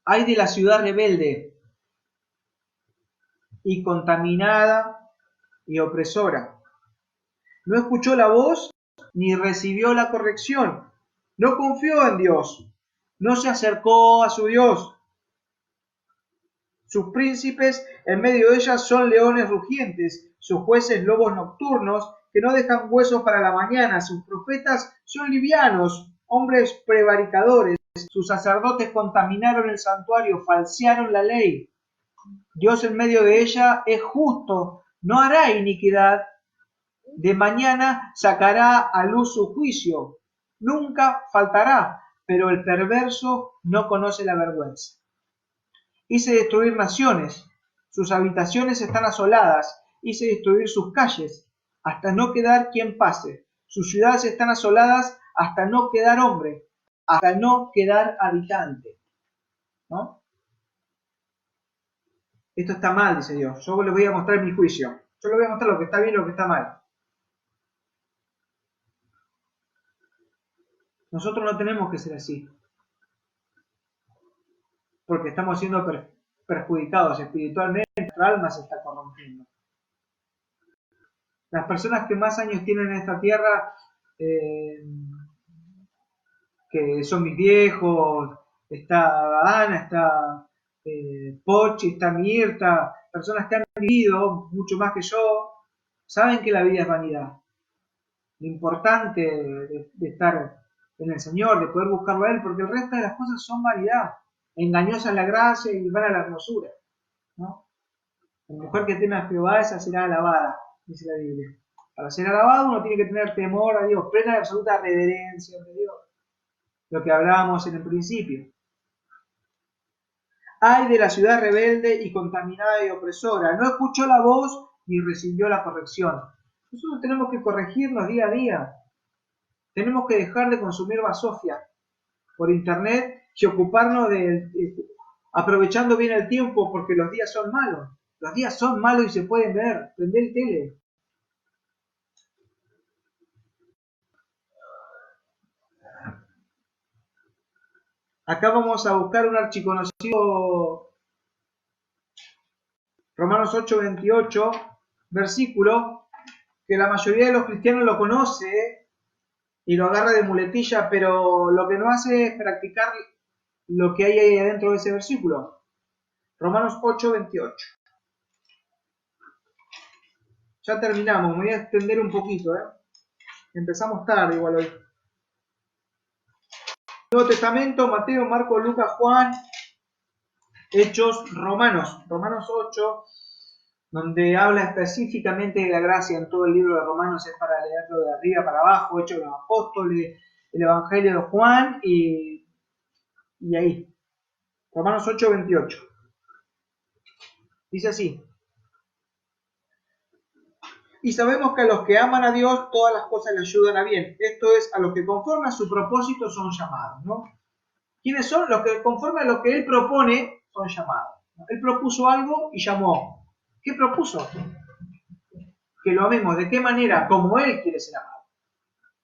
Ay de la ciudad rebelde y contaminada y opresora. No escuchó la voz ni recibió la corrección. No confió en Dios. No se acercó a su Dios. Sus príncipes en medio de ellas son leones rugientes, sus jueces lobos nocturnos que no dejan huesos para la mañana, sus profetas son livianos, hombres prevaricadores, sus sacerdotes contaminaron el santuario, falsearon la ley. Dios en medio de ella es justo, no hará iniquidad, de mañana sacará a luz su juicio, nunca faltará, pero el perverso no conoce la vergüenza. Hice destruir naciones, sus habitaciones están asoladas, hice destruir sus calles, hasta no quedar quien pase. Sus ciudades están asoladas hasta no quedar hombre, hasta no quedar habitante. ¿No? Esto está mal, dice Dios. Yo les voy a mostrar mi juicio. Yo les voy a mostrar lo que está bien y lo que está mal. Nosotros no tenemos que ser así. Porque estamos siendo perjudicados espiritualmente, nuestra alma se está corrompiendo. Las personas que más años tienen en esta tierra, que son mis viejos, está Ana, está Pochi, está Mirta, personas que han vivido mucho más que yo, saben que la vida es vanidad. Lo importante de estar en el Señor, de poder buscarlo a Él, porque el resto de las cosas son vanidad. Engañosa es la gracia y van a la hermosura, ¿no? La mujer que teme a Jehová, esa será alabada, dice la Biblia. Para ser alabado uno tiene que tener temor a Dios, plena y absoluta reverencia ante Dios. Lo que hablábamos en el principio. Ay de la ciudad rebelde y contaminada y opresora, no escuchó la voz ni recibió la corrección. Nosotros tenemos que corregirnos día a día. Tenemos que dejar de consumir basofia por internet y ocuparnos aprovechando bien el tiempo, porque los días son malos. Los días son malos y se pueden ver. Prende el tele. Acá vamos a buscar un archiconocido Romanos 8:28, versículo que la mayoría de los cristianos lo conoce y lo agarra de muletilla, pero lo que no hace es practicar lo que hay ahí adentro de ese versículo. Romanos 8:28. Ya terminamos, me voy a extender un poquito. Empezamos tarde igual hoy. Nuevo Testamento, Mateo, Marcos, Lucas, Juan, Hechos, Romanos 8, donde habla específicamente de la gracia. En todo el libro de Romanos es para leerlo de arriba para abajo, Hechos de los Apóstoles, el Evangelio de Juan y ahí. Romanos 8:28. Dice así. Y sabemos que a los que aman a Dios, todas las cosas le ayudan a bien. Esto es, a los que conforme a su propósito son llamados, ¿no? ¿Quiénes son? Los que conforme a lo que Él propone son llamados. Él propuso algo y llamó. ¿Qué propuso? Que lo amemos. ¿De qué manera? Como Él quiere ser amado.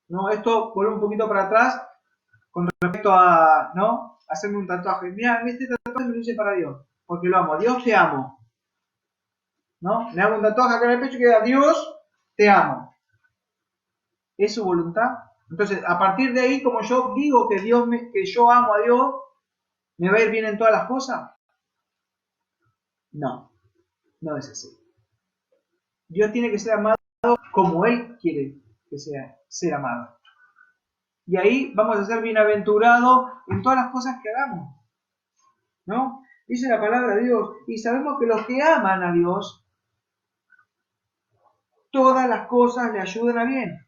¿No? Esto vuelve un poquito para atrás con respecto a, ¿no? Hacerme un tatuaje. Mira, este tatuaje me lo hice para Dios, porque lo amo. Dios te amo. ¿No? Me hago un tatuaje acá en el pecho que diga Dios te amo. ¿Es su voluntad? Entonces, a partir de ahí, como yo digo que yo amo a Dios, ¿me va a ir bien en todas las cosas? No, no es así. Dios tiene que ser amado como Él quiere que sea ser amado. Y ahí vamos a ser bienaventurados en todas las cosas que hagamos. ¿No? Dice la palabra de Dios, y sabemos que los que aman a Dios, todas las cosas le ayudan a bien.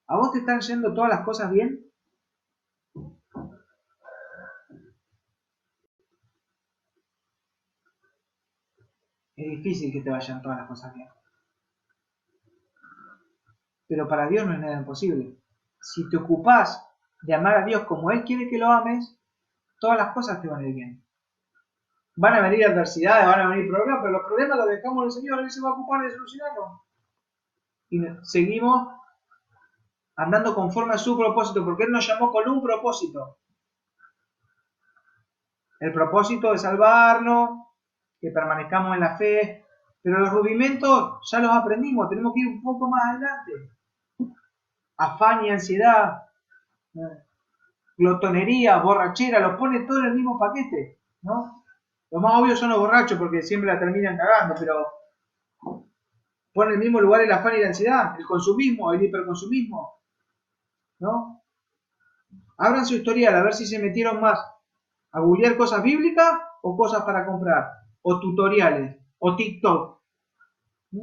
¿A vos te están yendo todas las cosas bien? Es difícil que te vayan todas las cosas bien. Pero para Dios no es nada imposible. Si te ocupás de amar a Dios como Él quiere que lo ames, todas las cosas te van a ir bien. Van a venir adversidades, van a venir problemas, pero los problemas los dejamos al Señor, Él se va a ocupar de solucionarlos. Y seguimos andando conforme a su propósito, porque Él nos llamó con un propósito. El propósito de salvarnos, que permanezcamos en la fe, pero los rudimentos ya los aprendimos, tenemos que ir un poco más adelante. Afán y ansiedad, glotonería, borrachera, los pone todo en el mismo paquete, ¿no? Lo más obvio son los borrachos porque siempre la terminan cagando, pero pone en el mismo lugar el afán y la ansiedad, el consumismo, el hiperconsumismo, ¿no? Abran su historial a ver si se metieron más a googlear cosas bíblicas o cosas para comprar, o tutoriales, o TikTok, ¿no?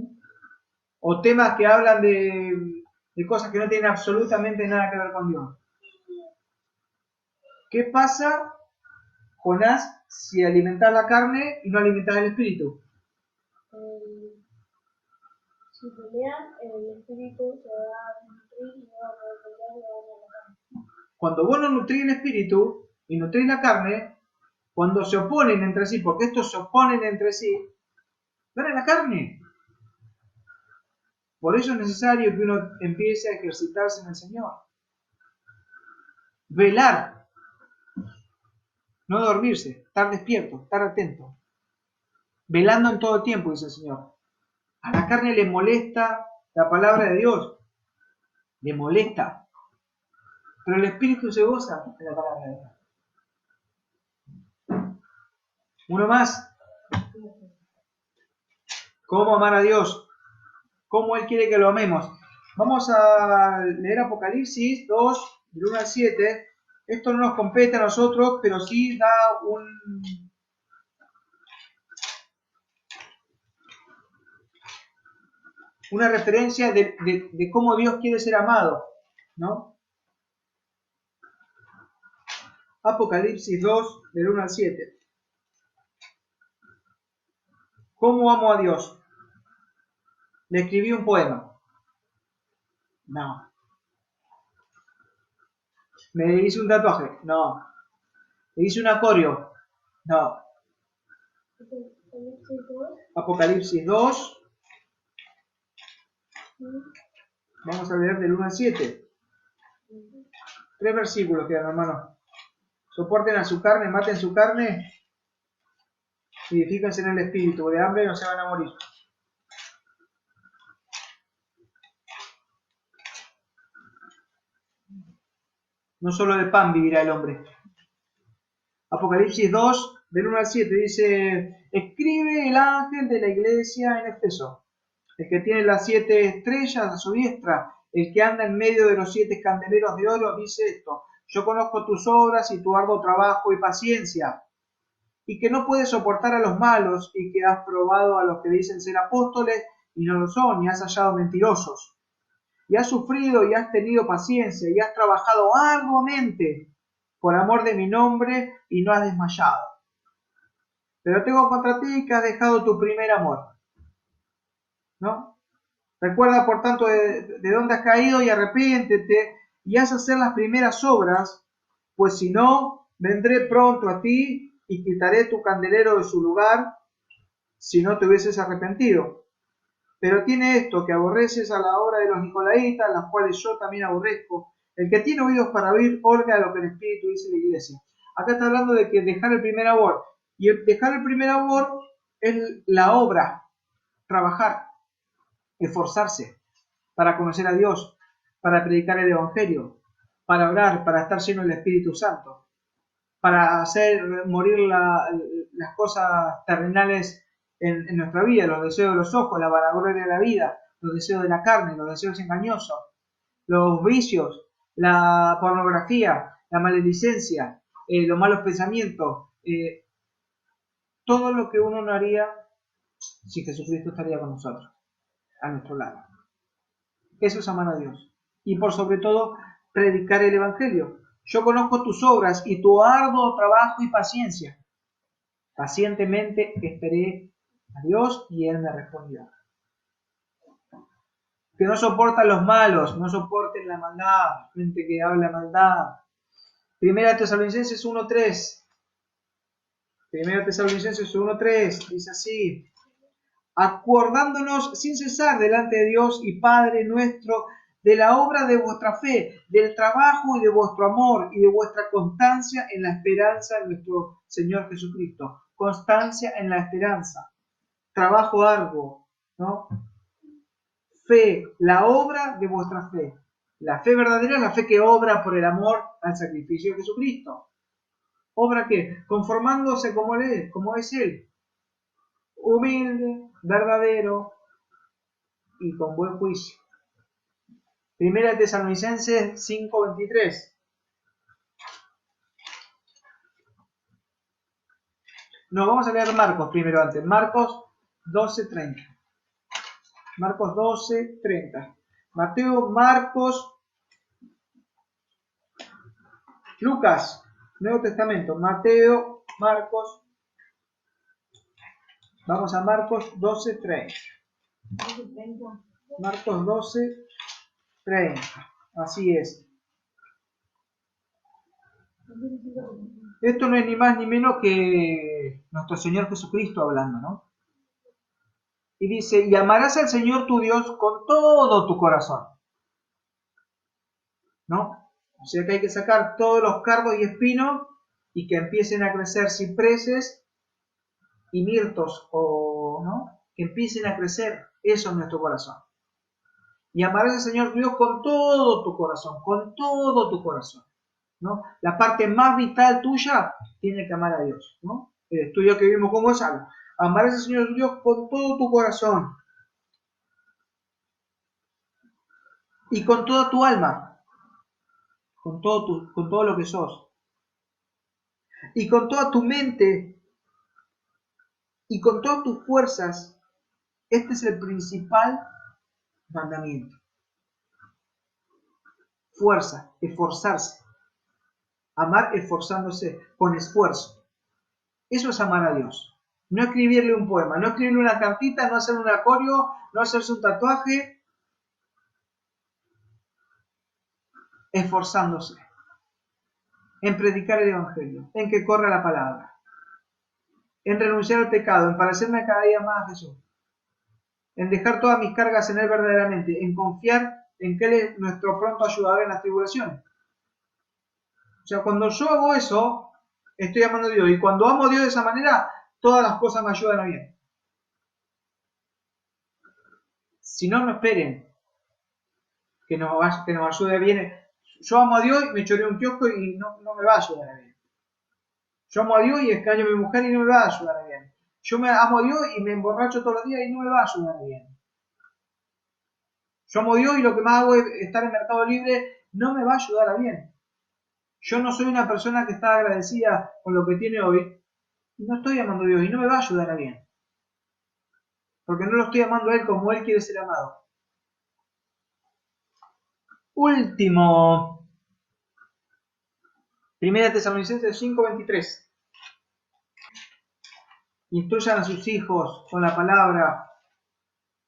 O temas que hablan de cosas que no tienen absolutamente nada que ver con Dios. ¿Qué pasa, Jonás, si alimentas la carne y no alimentas el espíritu? Si pelean, el espíritu se va a nutrir y no va a poder pelear y va a dañar la carne. Cuando vos no nutrís el espíritu y nutrís la carne, cuando se oponen entre sí, porque estos se oponen entre sí, gana la carne. Por eso es necesario que uno empiece a ejercitarse en el Señor. Velar. No dormirse, estar despierto, estar atento. Velando en todo tiempo, dice el Señor. A la carne le molesta la palabra de Dios. Le molesta. Pero el espíritu se goza de la palabra de Dios. Uno más. ¿Cómo amar a Dios? ¿Cómo Él quiere que lo amemos? Vamos a leer Apocalipsis 2, del 1 al 7. Esto no nos compete a nosotros, pero sí da una referencia de cómo Dios quiere ser amado, ¿no? Apocalipsis 2, del 1 al 7. ¿Cómo amo a Dios? Le escribí un poema. No. ¿Me hice un tatuaje? No. ¿Me hice un acorio? No. Apocalipsis 2. Vamos a leer del 1 al 7. 3 versículos quedan, hermano. Soporten a su carne, maten su carne y edifíquense en el espíritu. De hambre no se van a morir. No solo de pan vivirá el hombre. Apocalipsis 2, del 1 al 7, dice: escribe el ángel de la iglesia en Efeso, el que tiene las 7 estrellas a su diestra, el que anda en medio de los 7 candeleros de oro, dice esto: yo conozco tus obras y tu arduo trabajo y paciencia, y que no puedes soportar a los malos, y que has probado a los que dicen ser apóstoles y no lo son, y has hallado mentirosos. Y has sufrido y has tenido paciencia, y has trabajado arduamente por amor de mi nombre, y no has desmayado. Pero tengo contra ti que has dejado tu primer amor. ¿No? Recuerda, por tanto, de dónde has caído, y arrepiéntete, y haz hacer las primeras obras, pues si no, vendré pronto a ti, y quitaré tu candelero de su lugar, si no te hubieses arrepentido. Pero tiene esto, que aborreces a la obra de los nicolaitas, las cuales yo también aborrezco. El que tiene oídos para oír, oiga lo que el Espíritu dice la iglesia. Acá está hablando de que dejar el primer amor. Y el dejar el primer amor es la obra, trabajar, esforzarse para conocer a Dios, para predicar el Evangelio, para orar, para estar lleno del Espíritu Santo, para hacer morir las cosas terrenales en nuestra vida, los deseos de los ojos, la vanagloria de la vida, los deseos de la carne, los deseos engañosos, los vicios, la pornografía, la maledicencia, los malos pensamientos, todo lo que uno no haría si Jesucristo estaría con nosotros, a nuestro lado. Eso es amar a Dios. Y por sobre todo, predicar el Evangelio. Yo conozco tus obras y tu arduo trabajo y paciencia. Pacientemente esperé a Dios y Él me respondió. Que no soportan los malos, no soporten la maldad, gente que habla maldad. Primera Tesalonicenses 1.3. Primera Tesalonicenses 1.3 dice así: acordándonos sin cesar delante de Dios y Padre nuestro de la obra de vuestra fe, del trabajo y de vuestro amor y de vuestra constancia en la esperanza de nuestro Señor Jesucristo. Constancia en la esperanza, trabajo arduo, ¿no? Fe, la obra de vuestra fe. La fe verdadera es la fe que obra por el amor al sacrificio de Jesucristo. ¿Obra qué? Conformándose como es Él. Humilde, verdadero y con buen juicio. Primera Tesalonicenses 5.23. No, vamos a leer Marcos primero antes. Marcos 12.30. Marcos 12.30. Mateo, Marcos, Lucas, Nuevo Testamento. Mateo, Marcos. Vamos a Marcos 12.30. Marcos 12.30. Así es. Esto no es ni más ni menos que nuestro Señor Jesucristo hablando, ¿no? Y dice: y amarás al Señor tu Dios con todo tu corazón, ¿no? O sea que hay que sacar todos los cardos y espinos y que empiecen a crecer cipreses y mirtos, o ¿no? Que empiecen a crecer eso en nuestro corazón. Y amarás al Señor tu Dios con todo tu corazón, ¿no? La parte más vital tuya tiene que amar a Dios, ¿no? El estudio que vimos con Gonzalo. Amarás al Señor tu Dios con todo tu corazón y con toda tu alma, con todo lo que sos, y con toda tu mente y con todas tus fuerzas. Este es el principal mandamiento. Fuerza, esforzarse. Amar esforzándose, con esfuerzo. Eso es amar a Dios. No escribirle un poema, no escribirle una cartita, no hacer un acorio, no hacerse un tatuaje. esforzándose en predicar el Evangelio, en que corra la palabra, en renunciar al pecado, en parecerme cada día más a Jesús, en dejar todas mis cargas en Él verdaderamente, en confiar en que Él es nuestro pronto ayudador en las tribulaciones. O sea, cuando yo hago eso, estoy amando a Dios. Y cuando amo a Dios de esa manera, todas las cosas me ayudan a bien. Si no, no esperen que nos ayude bien. Yo amo a Dios y me choreo un kiosco y no me va a ayudar a bien. Yo amo a Dios y extraño a mi mujer y no me va a ayudar a bien. Yo amo a Dios y me emborracho todos los días y no me va a ayudar a bien. Yo amo a Dios y lo que más hago es estar en Mercado Libre, no me va a ayudar a bien. Yo no soy una persona que está agradecida con lo que tiene hoy y no estoy amando a Dios y no me va a ayudar a bien. Porque no lo estoy amando a Él como Él quiere ser amado. Último. 1 Tesalonicenses 5:23. Instruyan a sus hijos con la palabra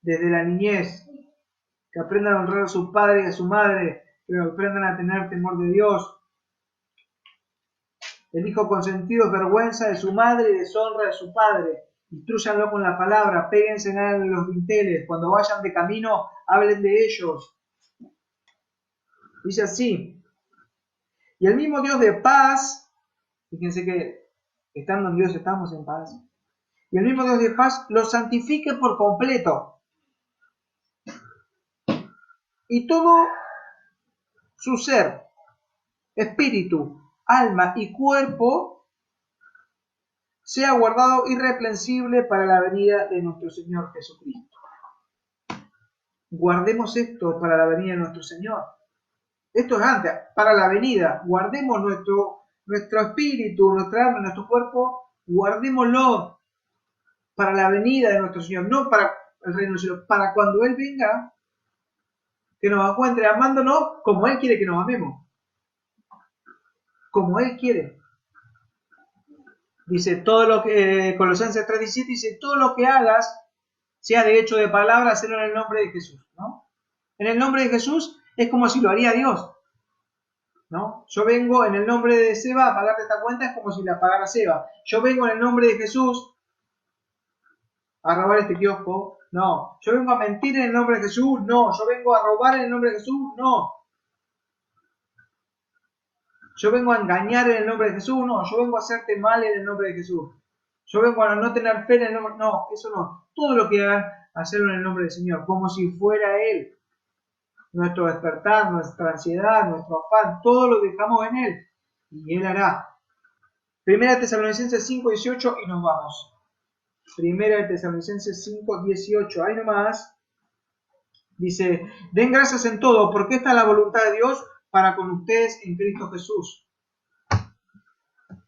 desde la niñez, que aprendan a honrar a su padre y a su madre, que aprendan a tener temor de Dios. El hijo consentido es vergüenza de su madre y deshonra de su padre. Instrúyanlo con la palabra, péguense en los dinteles. Cuando vayan de camino, hablen de ellos. Dice así. Y el mismo Dios de paz, fíjense que estando en Dios estamos en paz. Y el mismo Dios de paz los santifique por completo. Y todo su ser, espíritu, alma y cuerpo sea guardado irreprensible para la venida de nuestro Señor Jesucristo. Guardemos esto para la venida de nuestro Señor. Esto es antes, para la venida. Guardemos nuestro espíritu, nuestra alma, nuestro cuerpo, guardémoslo para la venida de nuestro Señor, no para el reino del cielo, para cuando Él venga, que nos encuentre amándonos como Él quiere que nos amemos. Como Él quiere. Dice, todo lo que, Colosenses 3:17 dice, todo lo que hagas, sea de hecho de palabra, hacerlo en el nombre de Jesús, ¿no? En el nombre de Jesús es como si lo haría Dios, ¿no? Yo vengo en el nombre de Seba a pagarte esta cuenta, es como si la pagara Seba. Yo vengo en el nombre de Jesús a robar este kiosco, no. Yo vengo a mentir en el nombre de Jesús, no. Yo vengo a robar en el nombre de Jesús, no. Yo vengo a engañar en el nombre de Jesús, no. Yo vengo a hacerte mal en el nombre de Jesús. Yo vengo a no tener fe en el nombre, no, eso no. Todo lo que hagan, hacerlo en el nombre del Señor, como si fuera Él. Nuestro despertar, nuestra ansiedad, nuestro afán, todo lo dejamos en Él. Y Él hará. 1 Tesalonicenses 5:18 y nos vamos. 1 Tesalonicenses 5:18. Ahí nomás. Dice, den gracias en todo, porque esta es la voluntad de Dios para con ustedes en Cristo Jesús.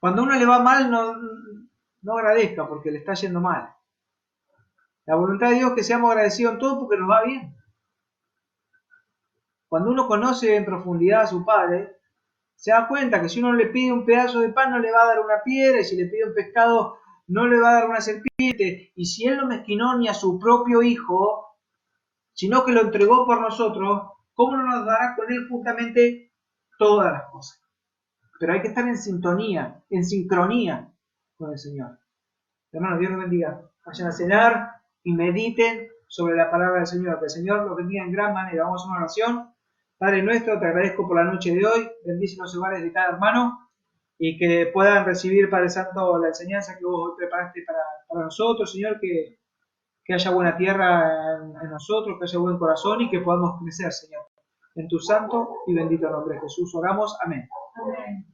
Cuando a uno le va mal, no agradezca porque le está yendo mal. La voluntad de Dios es que seamos agradecidos en todo porque nos va bien. Cuando uno conoce en profundidad a su Padre, se da cuenta que si uno le pide un pedazo de pan no le va a dar una piedra, y si le pide un pescado no le va a dar una serpiente, y si Él no mezquinó ni a su propio Hijo, sino que lo entregó por nosotros, ¿cómo no nos dará con Él juntamente todas las cosas? Pero hay que estar en sintonía, en sincronía con el Señor. Hermanos, Dios los bendiga. Vayan a cenar y mediten sobre la palabra del Señor. Que el Señor los bendiga en gran manera. Vamos a una oración. Padre nuestro, te agradezco por la noche de hoy. Bendice los hogares de cada hermano y que puedan recibir, Padre Santo, la enseñanza que vos hoy preparaste para nosotros, Señor, que haya buena tierra en nosotros, que haya buen corazón y que podamos crecer, Señor. En tu santo y bendito nombre, Jesús, oramos. Amén. Amén.